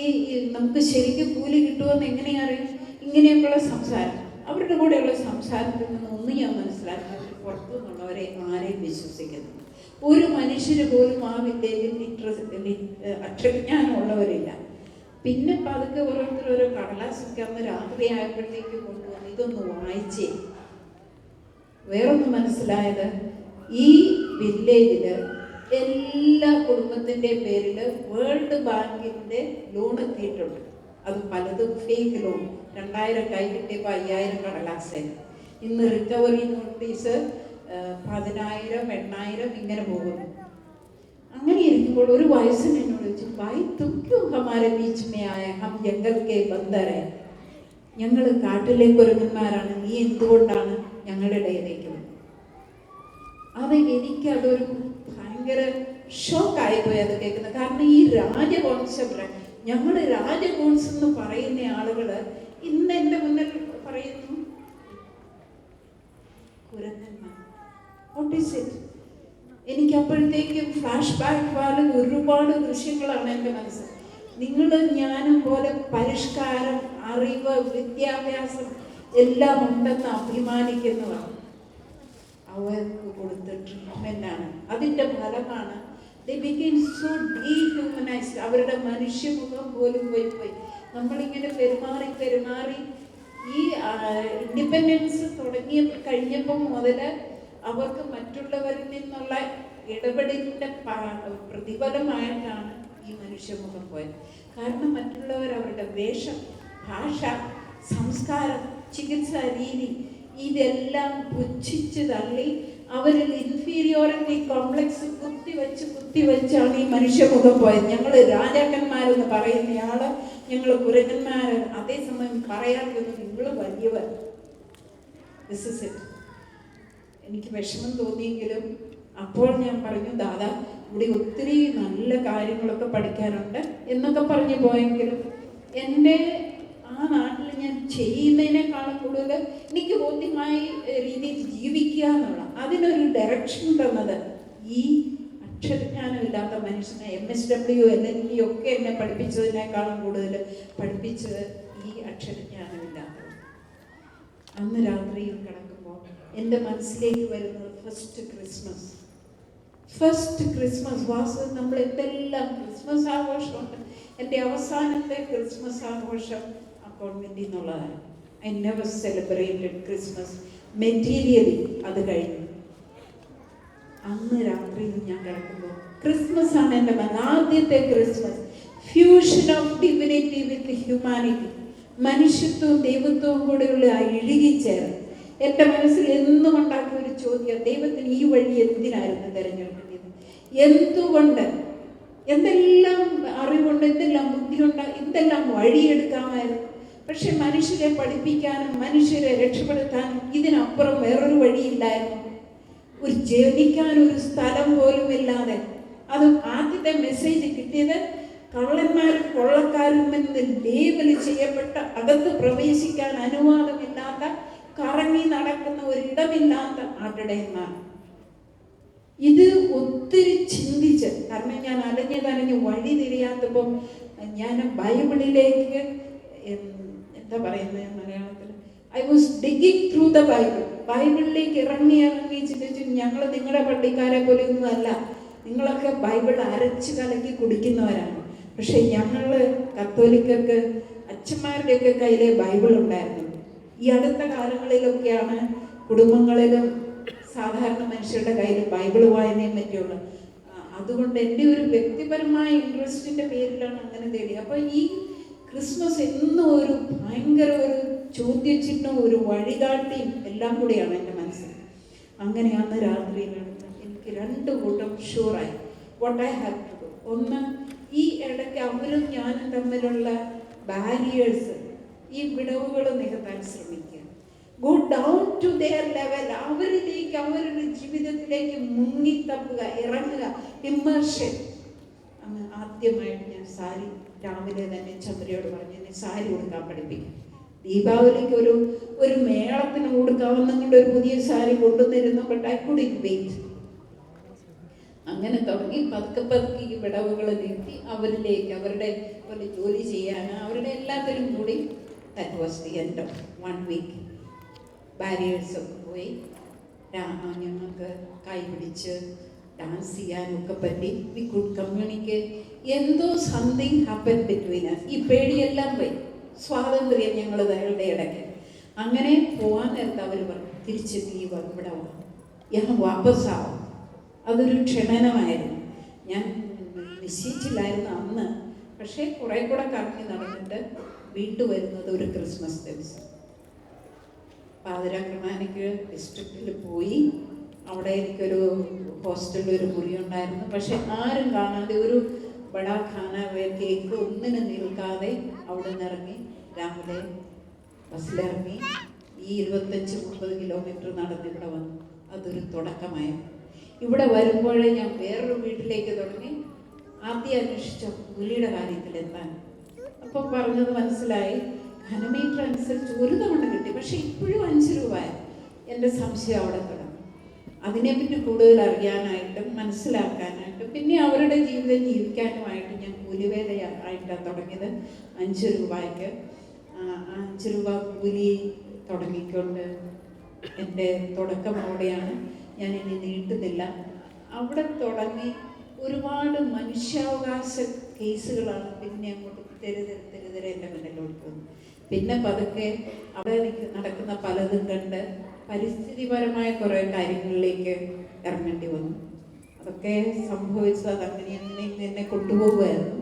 നമുക്ക് ശരിക്കും കൂലി കിട്ടുമെന്ന് എങ്ങനെയാ അറിയും? ഇങ്ങനെയൊക്കെയുള്ള സംസാരം. അവരുടെ കൂടെയുള്ള സംസാരത്തിൽ നിന്ന് ഒന്ന് ഞാൻ മനസ്സിലാക്കുന്നത്, പുറത്തു നിന്നുള്ളവരെ ആരെയും വിശ്വസിക്കുന്നു. ഒരു മനുഷ്യര് പോലും ആ വില്ലേജിൽ അക്ഷരജ്ഞാനമുള്ളവരില്ല. പിന്നെ പതുക്കെ ഓരോ കടലാസൊക്കെ അന്ന് രാത്രി ആയപ്പോഴത്തേക്ക് കൊണ്ടുവന്ന് ഇതൊന്ന് വായിച്ചേ. വേറൊന്ന് മനസ്സിലായത്, ഈ വില്ലേജില് എല്ലാ കുടുംബത്തിൻ്റെ പേരിൽ വേൾഡ് ബാങ്കിൻ്റെ ലോൺ എത്തിയിട്ടുണ്ട്. അത് പലതും ഫേക്ക് ലോൺ. 2000 കൈ കിട്ടിയപ്പോൾ 5000 കടലാസ്. ഇന്ന് റിക്കവറി നോട്ടീസ് 10,000, 8,000 ഇങ്ങനെ പോകുന്നു. അങ്ങനെ ഇരിക്കുമ്പോൾ ഒരു വയസ്സിന് എന്നോട് ചോദിച്ചു, ഭായ് തും ക്യോं ഹമാരെ ബീച്ച് മേ ആയ, ഹം ജംഗൽ കെ ബന്ദർ ഹൈ. ഞങ്ങൾ കാട്ടിലെ കുരങ്ങന്മാരാണ്, നീ എന്തുകൊണ്ടാണ് ഞങ്ങളുടെ ഇടയിലേക്ക് വന്നത്? അത് എനിക്കതൊരു ഭയങ്കര ഷോക്കായിപ്പോയി അത് കേൾക്കുന്നത്. കാരണം ഈ രാജവംശം, ഞങ്ങൾ രാജവംശം എന്ന് പറയുന്ന ആളുകൾ ഇന്ന് എൻ്റെ മുന്നിൽ പറയുന്നു കുരങ്ങന്മാർ. What is it? എനിക്ക് അപ്പോഴത്തേക്കും ഫ്ലാഷ് ബാക്ക് പോലെ ഒരുപാട് ദൃശ്യങ്ങളാണ് എൻ്റെ മനസ്സിൽ. നിങ്ങളും ഞാനും പോലെ പരിഷ്കാരം, അറിവ്, വിദ്യാഭ്യാസം എല്ലാം ഉണ്ടെന്ന് അഭിമാനിക്കുന്നതാണ്. അവർക്ക് കൊടുത്ത ട്രീറ്റ്മെൻ്റാണ്, അതിൻ്റെ ഫലമാണ് they became so dehumanized. അവരുടെ മനുഷ്യമുഖം പോലും പോയി. നമ്മളിങ്ങനെ പെരുമാറി ഈ ഇൻഡിപെൻഡൻസ് കഴിഞ്ഞപ്പം മുതൽ അവർക്ക് മറ്റുള്ളവരിൽ നിന്നുള്ള ഇടപെടലിൻ്റെ പ്രതിഫലമായിട്ടാണ് ഈ മനുഷ്യമുഖം പോയത്. കാരണം മറ്റുള്ളവർ അവരുടെ വേഷം, ഭാഷ, സംസ്കാരം, ചികിത്സാ രീതി ഇതെല്ലാം പുച്ഛിച്ച് തള്ളി അവരിൽ ഇൻഫീരിയോറിറ്റി കോംപ്ലക്സ് കുത്തിവെച്ചാണ് ഈ മനുഷ്യമുഖം പോയത്. ഞങ്ങൾ രാജാക്കന്മാരെന്ന് പറയുന്നയാള്, ഞങ്ങൾ കുരങ്ങന്മാർ. അതേസമയം പറയാറുള്ളത് നിങ്ങൾ വലിയവർ. This is it. എനിക്ക് വിഷമം തോന്നിയെങ്കിലും അപ്പോൾ ഞാൻ പറഞ്ഞു, ദാദാ ഇവിടെ ഒത്തിരി നല്ല കാര്യങ്ങളൊക്കെ പഠിക്കാനുണ്ട് എന്നൊക്കെ പറഞ്ഞു പോയെങ്കിലും എൻ്റെ ആ നാട്ടിൽ ഞാൻ ചെയ്യുന്നതിനേക്കാളും കൂടുതൽ എനിക്ക് ബോധ്യമായ രീതിയിൽ ജീവിക്കുക എന്നുള്ള അതിനൊരു ഡയറക്ഷൻ തന്നത് ഈ അക്ഷരജ്ഞാനമില്ലാത്ത മനുഷ്യനെ MSW LLB ഒക്കെ എന്നെ പഠിപ്പിച്ചതിനേക്കാളും കൂടുതൽ പഠിപ്പിച്ചത് ഈ അക്ഷരജ്ഞാനമില്ലാത്തത്. അന്ന് രാത്രിയിൽ കിടക്കുമ്പോൾ എൻ്റെ മനസ്സിലേക്ക് വരുന്നത് ഫസ്റ്റ് ക്രിസ്മസ് വാസ്. നമ്മൾ എന്തെല്ലാം ക്രിസ്മസ് ആഘോഷമുണ്ട്. എൻ്റെ അവസാനത്തെ ക്രിസ്മസ് ആഘോഷം കോൺവെന്റിൽ നിന്നുള്ളതാണ്. I never celebrated Christmas materially. അത് കഴിഞ്ഞു അന്ന് രാത്രിയിൽ ഞാൻ കിടക്കുമ്പോൾ ക്രിസ്മസ് ആണ് എൻ്റെ ആദ്യത്തെ Christmas. Fusion of divinity with humanity. മനുഷ്യത്വവും ദൈവത്വവും കൂടെയുള്ള ആ ഇഴുകിച്ചേർന്ന് എൻ്റെ മനസ്സിൽ എന്നും ഉണ്ടാക്കിയ ഒരു ചോദ്യം, ദൈവത്തിന് ഈ വഴി എന്തിനായിരുന്നു തിരഞ്ഞെടുക്കേണ്ടത്? എന്തുകൊണ്ട്? എന്തെല്ലാം അറിവുണ്ട്, എന്തെല്ലാം ബുദ്ധിയുണ്ട്, എന്തെല്ലാം വഴിയെടുക്കാമായിരുന്നു. പക്ഷെ മനുഷ്യരെ പഠിപ്പിക്കാനും മനുഷ്യരെ രക്ഷപ്പെടുത്താനും ഇതിനപ്പുറം വേറൊരു വഴിയില്ലായിരുന്നു. ഒരു ജനിക്കാനൊരു സ്ഥലം പോലും ഇല്ലാതെ. അത് ആദ്യത്തെ മെസ്സേജ് കിട്ടിയത് കള്ളന്മാരും കൊള്ളക്കാരും എന്ന് ലേബൽ ചെയ്യപ്പെട്ട, അകത്ത് പ്രവേശിക്കാൻ അനുവാദമില്ലാത്ത, കറങ്ങി നടക്കുന്ന ഒരിടമില്ലാത്ത ആട്ടിടയന്മാർ. ഇത് ഒത്തിരി ചിന്തിച്ച്, കാരണം ഞാൻ അലഞ്ഞ് വഴി തിരിയാത്തപ്പം ഞാൻ ബൈബിളിലേക്ക് എന്താ പറയുന്നത് മലയാളത്തിൽ, I was digging through the Bible. ബൈബിളിലേക്ക് ഇറങ്ങി ചിന്തിച്ചു, ഞങ്ങൾ നിങ്ങളുടെ പള്ളിക്കാരെ പോലെ ഒന്നും അല്ല, നിങ്ങളൊക്കെ ബൈബിൾ അരച്ച് കലക്കി കുടിക്കുന്നവരാണ്. പക്ഷെ ഞങ്ങൾ കത്തോലിക്കർക്ക് അച്ഛന്മാരുടെയൊക്കെ കയ്യിലെ ബൈബിൾ ഉണ്ടായിരുന്നു. ഈ അടുത്ത കാലങ്ങളിലൊക്കെയാണ് കുടുംബങ്ങളിലും സാധാരണ മനുഷ്യരുടെ കയ്യിൽ ബൈബിൾ വായനയും പറ്റിയുള്ളത്. അതുകൊണ്ട് എൻ്റെ ഒരു വ്യക്തിപരമായ ഇൻട്രസ്റ്റിൻ്റെ പേരിലാണ് അങ്ങനെ തേടി. അപ്പോൾ ഈ ക്രിസ്മസ് എന്നും ഒരു ഭയങ്കര ഒരു ചോദ്യചിഹ്നവും ഒരു വഴികാട്ടിയും എല്ലാം കൂടിയാണ് എൻ്റെ മനസ്സിൽ. അങ്ങനെ അന്ന് രാത്രിയിലാണ് എനിക്ക് 2 കൂട്ടം ഷുവറായി what I have to do. ഒന്ന്, ഈ ഇടയ്ക്ക് അവരും ഞാനും തമ്മിലുള്ള ബാരിയേഴ്സ്, ഈ വിടവുകൾ നികത്താൻ ശ്രമിക്കുക. Go down to their level. അവരിലേക്ക്, അവരുടെ ജീവിതത്തിലേക്ക് മുങ്ങിത്തപ്പുക, ഇറങ്ങുക, ഇമ്മർഷൻ. അന്ന് ആദ്യമായിട്ട് ഞാൻ സാരി രാവിലെ തന്നെ ചന്ദ്രയോട് പറഞ്ഞു എന്നെ സാരി ഉടുക്കാൻ പഠിപ്പിക്കും. ദീപാവലിക്ക് ഒരു മേളത്തിന് കൊടുക്കാവുന്ന കൊണ്ട് ഒരു പുതിയ സാരി കൊണ്ടുവന്നിരുന്നു. But I couldn't wait. അങ്ങനെ തുടങ്ങി പതുക്കെ പതുക്കെ ഈ വിടവുകൾ നീട്ടി അവരിലേക്ക് അവരുടെ പോലെ ജോലി ചെയ്യാൻ അവരുടെ എല്ലാത്തിലും കൂടി that was the end of 1 week. ബാരിയേഴ്സൊക്കെ പോയി ഞങ്ങൾക്ക് കൈ പിടിച്ച് ഡാൻസ് ചെയ്യാനൊക്കെ പറ്റി. We could communicate. എന്തോ സംതിങ് ഹാപ്പൻ ബിറ്റ്വീൻ അസ്. ഈ പേടിയെല്ലാം പോയി. സ്വാതന്ത്ര്യം ഞങ്ങൾ അയാളുടെ ഇടയ്ക്ക്. അങ്ങനെ പോകാൻ നേരത്തെ അവർ പറഞ്ഞു തിരിച്ച് നീ ഇവിടെ വാ, ഞാൻ വാപ്പസാവും. അതൊരു ക്ഷണനമായിരുന്നു. ഞാൻ നിശ്ചയിച്ചില്ലായിരുന്നു അന്ന്. പക്ഷേ കുറേ കൂടെ കറങ്ങി നടന്നിട്ട് വീട്ടിൽ വരുന്നത് ഒരു ക്രിസ്മസ് ദിവസം. പാതിര കുർബാനയ്ക്ക് ഡിസ്ട്രിക്റ്റിൽ പോയി. അവിടെ എനിക്കൊരു ഹോസ്റ്റലിൽ ഒരു മുറി ഉണ്ടായിരുന്നു. പക്ഷെ ആരും കാണാതെ ഒരു ബടാ ഖാന കേക്ക് ഒന്നിനും നിൽക്കാതെ അവിടെ നിന്ന് ഇറങ്ങി രാവിലെ ബസ്സിലിറങ്ങി ഈ 25-30 കിലോമീറ്റർ നടന്ന് ഇവിടെ വന്നു. അതൊരു തുടക്കമായിരുന്നു. ഇവിടെ വരുമ്പോഴേ ഞാൻ വേറൊരു വീട്ടിലേക്ക് തുടങ്ങി. ആദ്യം അന്വേഷിച്ച കൂലിയുടെ കാര്യത്തിലെത്താൻ. അപ്പം പറഞ്ഞത് മനസ്സിലായി, ഘനമീറ്റർ അനുസരിച്ച് ഒരു തവണ കിട്ടി. പക്ഷെ ഇപ്പോഴും 5 രൂപ. എൻ്റെ സംശയം അവിടെ തുടങ്ങി. അതിനെപ്പറ്റി കൂടുതൽ അറിയാനായിട്ടും മനസ്സിലാക്കാനായിട്ടും പിന്നെ അവരുടെ ജീവിതം ജീവിക്കാനുമായിട്ട് ഞാൻ കൂലിവേലയായിട്ടാണ് തുടങ്ങിയത്. 5 രൂപയ്ക്ക് 5 രൂപ കൂലി തുടങ്ങിക്കൊണ്ട് എൻ്റെ തുടക്കം അവിടെയാണ്. ഞാൻ ഇനി നീട്ടുന്നില്ല. അവിടെ തുടങ്ങി ഒരുപാട് മനുഷ്യാവകാശ കേസുകളാണ് പിന്നെ അങ്ങോട്ട് തെരുതെരെ എൻ്റെ മുന്നിലോട്ട് വന്നു. പിന്നെ പതുക്കെ അവിടെ എനിക്ക് നടക്കുന്ന പലതും കണ്ട് പരിസ്ഥിതിപരമായ കുറേ കാര്യങ്ങളിലേക്ക് ഇറങ്ങേണ്ടി വന്നു. അതൊക്കെ സംഭവിച്ചത് അതങ്ങനെ എന്നെ കൊണ്ടുപോകുമായിരുന്നു.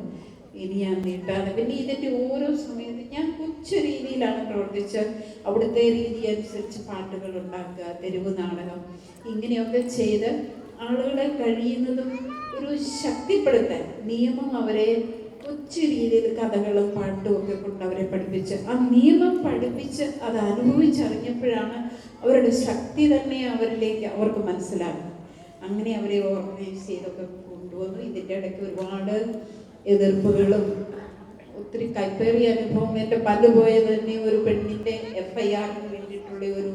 ഇനി ഞാൻ നീട്ടാതെ പിന്നെ ഇതിൻ്റെ ഓരോ സമയത്ത് ഞാൻ കൊച്ചു രീതിയിലാണ് പ്രവർത്തിച്ച് അവിടുത്തെ രീതി അനുസരിച്ച് പാട്ടുകൾ ഉണ്ടാക്കുക, തെരുവ് നാടകം, ഇങ്ങനെയൊക്കെ ചെയ്ത് ആളുകളെ കഴിയുന്നതും ഒരു ശക്തിപ്പെടുത്താൻ നിയമം അവരെ കൊച്ചു രീതിയിൽ കഥകളും പാട്ടും ഒക്കെ കൊണ്ട് അവരെ പഠിപ്പിച്ച് ആ നിയമം പഠിപ്പിച്ച് അത് അനുഭവിച്ചറിഞ്ഞപ്പോഴാണ് അവരുടെ ശക്തി തന്നെ അവർക്ക് മനസ്സിലാകും. അങ്ങനെ അവരെ ഓർഗനൈസ് ചെയ്തൊക്കെ കൊണ്ടുവന്നു. ഇതിൻ്റെ ഇടയ്ക്ക് ഒരുപാട് എതിർപ്പുകളും ഒത്തിരി കൈപ്പേറിയ അനുഭവം. എൻ്റെ പല്ല് പോയത് തന്നെ ഒരു പെണ്ണിൻ്റെ FIRന് വേണ്ടിയിട്ടുള്ള ഒരു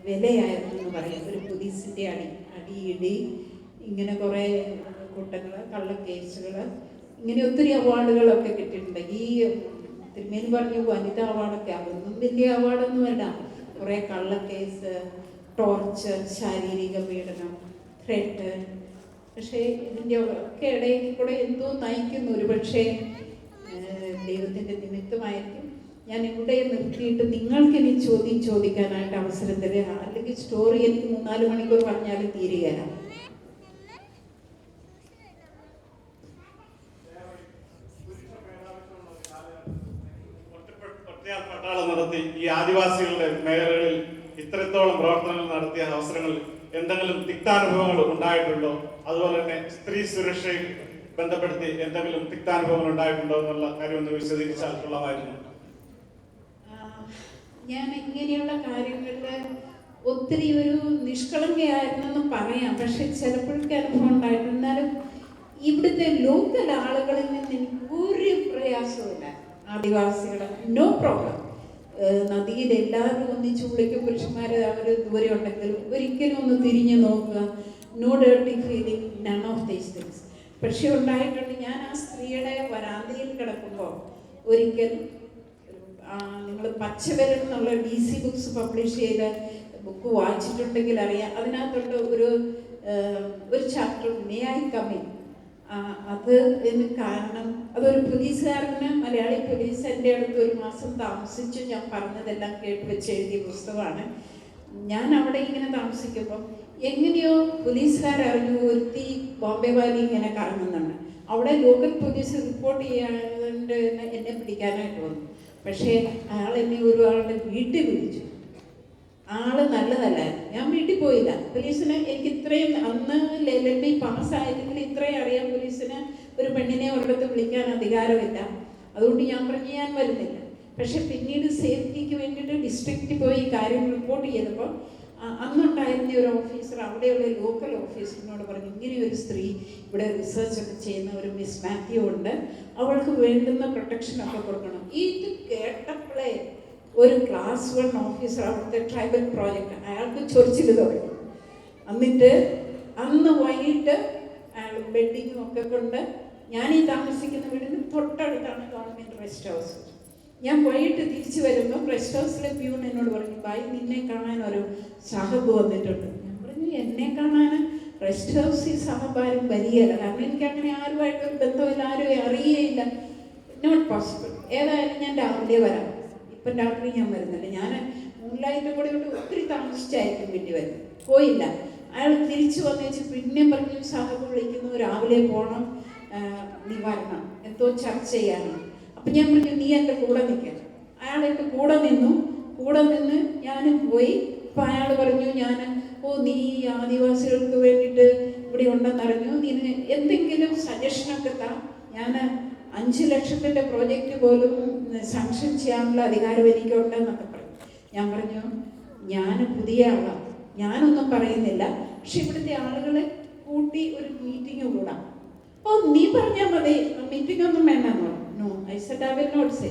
വിലയായിരുന്നു എന്ന് പറയാം. ഒരു പോലീസിൻ്റെ അടിയിടി ഇങ്ങനെ കുറേ കൂട്ടങ്ങൾ, കള്ളക്കേസുകൾ, ഇങ്ങനെ ഒത്തിരി അവാർഡുകളൊക്കെ കിട്ടിയിട്ടുണ്ട്. ഈ തിരുമേനി പറഞ്ഞു വനിതാ അവാർഡൊക്കെ, അതൊന്നും വലിയ അവാർഡൊന്നുമല്ല. കുറേ കള്ളക്കേസ്, ടോർച്ചർ, ശാരീരിക പീഡനം, ത്രെട്ട്. പക്ഷേ ഇതിൻ്റെ ഒക്കെ ഇടയിൽ കൂടെ എന്തോ നയിക്കുന്നു. ഒരു പക്ഷേ ദൈവത്തിൻ്റെ നിമിത്തമായിരിക്കും ഞാൻ ഇവിടെ നിർത്തിയിട്ട് നിങ്ങൾക്ക് ഇനി ചോദിക്കാനായിട്ട് അവസരം തരിക. അല്ലെങ്കിൽ സ്റ്റോറി എനിക്ക് 3-4 മണിക്കൂർ പറഞ്ഞാലും തീരുകയാണ്. പട്ടാളം നടത്തി ഈ ആദിവാസികളുടെ മേഖലകളിൽ ഇത്രത്തോളം പ്രവർത്തനങ്ങൾ നടത്തിയ അവസരങ്ങളിൽ എന്തെങ്കിലും തിക്താനുഭവങ്ങൾ ഉണ്ടായിട്ടുണ്ടോ? അതുപോലെ തന്നെ സ്ത്രീ സുരക്ഷയിൽ ബന്ധപ്പെടുത്തി എന്തെങ്കിലും തിക്താനുഭവങ്ങൾ ഉണ്ടായിട്ടുണ്ടോ എന്നുള്ള കാര്യം ഒന്ന് വിശദീകരിച്ചാൽ കൊള്ളാമായിരുന്നു. ഞാൻ ഇങ്ങനെയുള്ള കാര്യങ്ങളിൽ ഒത്തിരി ഒരു നിഷ്കളങ്കയായിരുന്നെന്ന് പറയാം. പക്ഷെ ചിലപ്പോഴൊക്കെ അനുഭവം ഉണ്ടായിരുന്നു. എന്നാലും ഇവിടുത്തെ ലോക്കൽ ആളുകളിൽ നിന്ന് എനിക്ക് ഒരു പ്രയാസമില്ല. ആദിവാസികൾ നോ പ്രോബ്ലം. നദിയിൽ എല്ലാവരും ഒന്നിച്ച് വിളിക്കും. പുരുഷന്മാർ അവർ ദൂരെ ഉണ്ടെങ്കിലും ഒരിക്കലും ഒന്ന് തിരിഞ്ഞു നോക്കുക. No dirty feeling, none of these things. പക്ഷെ ഉണ്ടായിട്ടുണ്ട്. ഞാൻ ആ സ്ത്രീയുടെ വരാന്തയിൽ കിടക്കുമ്പോൾ ഒരിക്കൽ നിങ്ങൾ പച്ചവരൻ എന്നുള്ള DC ബുക്സ് പബ്ലിഷ് ചെയ്ത ബുക്ക് വായിച്ചിട്ടുണ്ടെങ്കിൽ അറിയാം. അതിനകത്തോട്ട് ഒരു chapter may I come in. അത് കാരണം അതൊരു പോലീസുകാരന്, മലയാളി പോലീസ് എൻ്റെ അടുത്ത് 1 മാസം താമസിച്ചു. ഞാൻ പറഞ്ഞതെല്ലാം കേട്ട് വെച്ച് എഴുതിയ പുസ്തകമാണ്. ഞാൻ അവിടെ ഇങ്ങനെ താമസിക്കുമ്പം എങ്ങനെയോ പോലീസുകാരറിഞ്ഞു ഒരുത്തി ബോംബെ വാലി ഇങ്ങനെ കറങ്ങുന്നുണ്ട്. അവിടെ ലോക്കൽ പോലീസ് റിപ്പോർട്ട് ചെയ്യാണ്ട് എന്നെ പിടിക്കാനായിട്ട് വന്നു. പക്ഷേ അയാൾ എന്നെ ഒരാളുടെ വീട്ടിൽ വിളിച്ചു. ആള് നല്ലതല്ലായിരുന്നു. ഞാൻ വീട്ടിൽ പോയില്ല. പോലീസിന് എനിക്ക് ഇത്രയും അന്ന് LLB പാസ്സായതെങ്കിൽ ഇത്രയും അറിയാം. പോലീസിന് ഒരു പെണ്ണിനെ ഒരിടത്ത് വിളിക്കാൻ അധികാരമില്ല. അതുകൊണ്ട് ഞാൻ പറഞ്ഞു ഞാൻ വരുന്നില്ല. പക്ഷെ പിന്നീട് സേഫ്റ്റിക്ക് വേണ്ടിയിട്ട് ഡിസ്ട്രിക്റ്റിൽ പോയി കാര്യം റിപ്പോർട്ട് ചെയ്തപ്പോൾ അന്നുണ്ടായിരുന്ന ഒരു ഓഫീസർ, അവിടെയുള്ള ലോക്കൽ ഓഫീസറിനോട് പറഞ്ഞു, ഇങ്ങനെ ഒരു സ്ത്രീ ഇവിടെ റിസർച്ച് ഒക്കെ ചെയ്യുന്ന ഒരു മിസ് മാത്യു ഉണ്ട്, അവൾക്ക് വേണ്ടുന്ന പ്രൊട്ടക്ഷനൊക്കെ കൊടുക്കണം. ഇത് കേട്ടപ്പോഴേ ഒരു ക്ലാസ് 1 ഓഫീസർ, അവിടുത്തെ ട്രൈബൽ പ്രോജക്റ്റ്, അയാൾക്ക് ചൊറിച്ചിൽ തുടങ്ങി. എന്നിട്ട് അന്ന് വൈകിട്ട് അയാൾ ബെഡിങ്ങും ഒക്കെ കൊണ്ട്, ഞാൻ ഈ താമസിക്കുന്ന വീടിന് തൊട്ടടുത്താണ് ഗവൺമെൻറ് റെസ്റ്റ് ഹൗസ്. ഞാൻ വൈകിട്ട് തിരിച്ചു വരുമ്പോൾ റെസ്റ്റ് ഹൗസിലെ പ്യൂൺ എന്നോട് പറഞ്ഞു, ബായി നിന്നെ കാണാൻ ഒരു സാഹബ് വന്നിട്ടുണ്ട്. ഞാൻ പറഞ്ഞു, എന്നെ കാണാൻ റെസ്റ്റ് ഹൗസിൽ സാഹബ് ആരും വരികയില്ല, കാരണം എനിക്ക് അങ്ങനെ ആരുമായിട്ടൊരു ബന്ധമില്ല, ആരും അറിയുകയില്ല, നോട്ട് പോസിബിൾ. ഏതായാലും ഞാൻ രാവിലെ വരാം. ഇപ്പം രാത്രി ഞാൻ വരുന്നില്ല, ഞാൻ മൂന്നിലായിട്ട് കൂടെ ഒത്തിരി താമസിച്ചായിരിക്കും വേണ്ടി വരും. പോയില്ല. അയാൾ തിരിച്ചു വന്നേച്ച് പിന്നെ പറഞ്ഞു, സാഹബ് വിളിക്കുന്നു, രാവിലെ പോകണം, നീ വരണം, എന്തോ ചർച്ച ചെയ്യാനാണ്. അപ്പം ഞാൻ പറഞ്ഞു, നീ എൻ്റെ കൂടെ നിൽക്കാൻ. അയാൾ എൻ്റെ കൂടെ നിന്നു. കൂടെ നിന്ന് ഞാനും പോയി. അപ്പം അയാൾ പറഞ്ഞു, നീ ആദിവാസികൾക്ക് വേണ്ടിയിട്ട് ഇവിടെ ഉണ്ടെന്നറിഞ്ഞു, നീ എന്തെങ്കിലും സജഷനൊക്കെ താ, ഞാൻ 5 ലക്ഷത്തിൻ്റെ പ്രോജക്റ്റ് പോലും സാങ്ഷൻ ചെയ്യാനുള്ള അധികാരം എനിക്കുണ്ടെന്നൊക്കെ പറഞ്ഞു. ഞാൻ പറഞ്ഞു, ഞാൻ പുതിയ ആളാണ്, ഞാനൊന്നും പറയുന്നില്ല, പക്ഷെ ഇവിടുത്തെ ആളുകളെ കൂട്ടി ഒരു മീറ്റിംഗ് കൂടാം. നീ പറഞ്ഞാൽ മതി, മീറ്റിംഗ് ഒന്നും വേണ്ടെന്ന് പറഞ്ഞു. No, I said I will not say.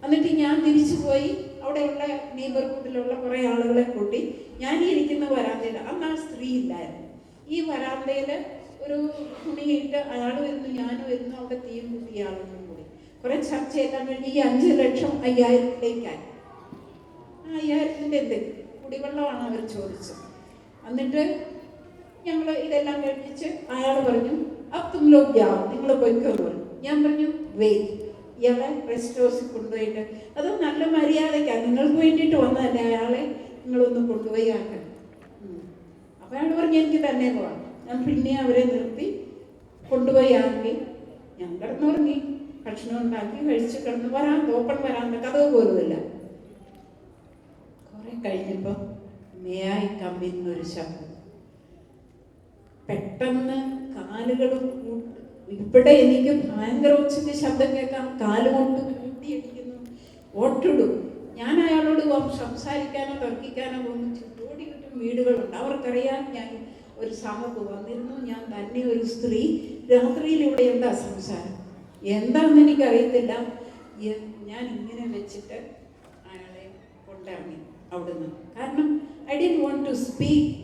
എന്നിട്ട് ഞാൻ തിരിച്ചു പോയി അവിടെയുള്ള നെയ്ബർഹുഡിലുള്ള കുറേ ആളുകളെ കൂട്ടി ഞാൻ ഇരിക്കുന്ന വരാന്തയിൽ, അന്ന് ആ സ്ത്രീ ഇല്ലായിരുന്നു, ഈ വരാന്തയിൽ ഒരു തുണിയിട്ട് അയാൾ വരുന്നു, ഞാനും വരുന്നു, അവിടെ തീയും കുത്തിയ ആളുകളും കൂടി കുറേ ചർച്ച ചെയ്താൽ കഴിഞ്ഞ് ഈ 5 ലക്ഷം 5000ത്തിലേക്കായി. 5000ത്തിൻ്റെ എന്തെങ്കിലും കുടിവെള്ളമാണ് അവർ ചോദിച്ചത്. എന്നിട്ട് ഞങ്ങൾ ഇതെല്ലാം കഴിപ്പിച്ച് അയാൾ പറഞ്ഞു, അപ്പ് തും ലോഗ് ജാओ, നിങ്ങൾ പോയിക്കോന്ന് പറഞ്ഞു. ഞാൻ പറഞ്ഞു, വെയിറ്റ്, ഇയാളെ റെസ്റ്റ് ഹൗസിൽ കൊണ്ടുപോയിട്ട്, അത് നല്ല മര്യാദയ്ക്കാണ്, നിങ്ങൾക്ക് വേണ്ടിയിട്ട് വന്നതല്ലേ, അയാളെ നിങ്ങളൊന്ന് കൊണ്ടുപോയി ആക്കണം. അപ്പോൾ അയാൾ പറഞ്ഞു, എനിക്ക് തന്നെ പോകാം. ഞാൻ പിന്നെ അവരെ നിർത്തി കൊണ്ടുപോയി ആക്കി. ഞാൻ കിടന്നുറങ്ങി, ഭക്ഷണം ഉണ്ടാക്കി കഴിച്ച് കിടന്ന് ഓപ്പൺ വരാൻ കഥവ് പോലുമില്ല. കുറെ കഴിഞ്ഞപ്പോൾ മേയായി കമ്മിന്നൊരു ശബ്ദം. പെട്ടെന്ന് കാലുകളും ഇവിടെ എനിക്ക് ഭയങ്കര ഉച്ചയ്ക്ക് ശബ്ദം കേൾക്കാം, കാലുകൊണ്ട് കൂട്ടിയടിക്കുന്നു, ഓട്ടിടും. ഞാൻ അയാളോട് സംസാരിക്കാനോ തർക്കിക്കാനോ പോകുന്നു. ചുറ്റോടി ചുറ്റും വീടുകളുണ്ട്, അവർക്കറിയാം ഞാൻ ഒരു സാഹബ് വന്നിരുന്നു, ഞാൻ തന്നെ ഒരു സ്ത്രീ, രാത്രിയിലൂടെ എന്താ സംസാരം, എന്താണെന്ന് എനിക്കറിയത്തില്ല. ഞാൻ ഇങ്ങനെ വെച്ചിട്ട് അയാളെ കൊണ്ടിറങ്ങി അവിടുന്ന്. കാരണം I didn't want to speak.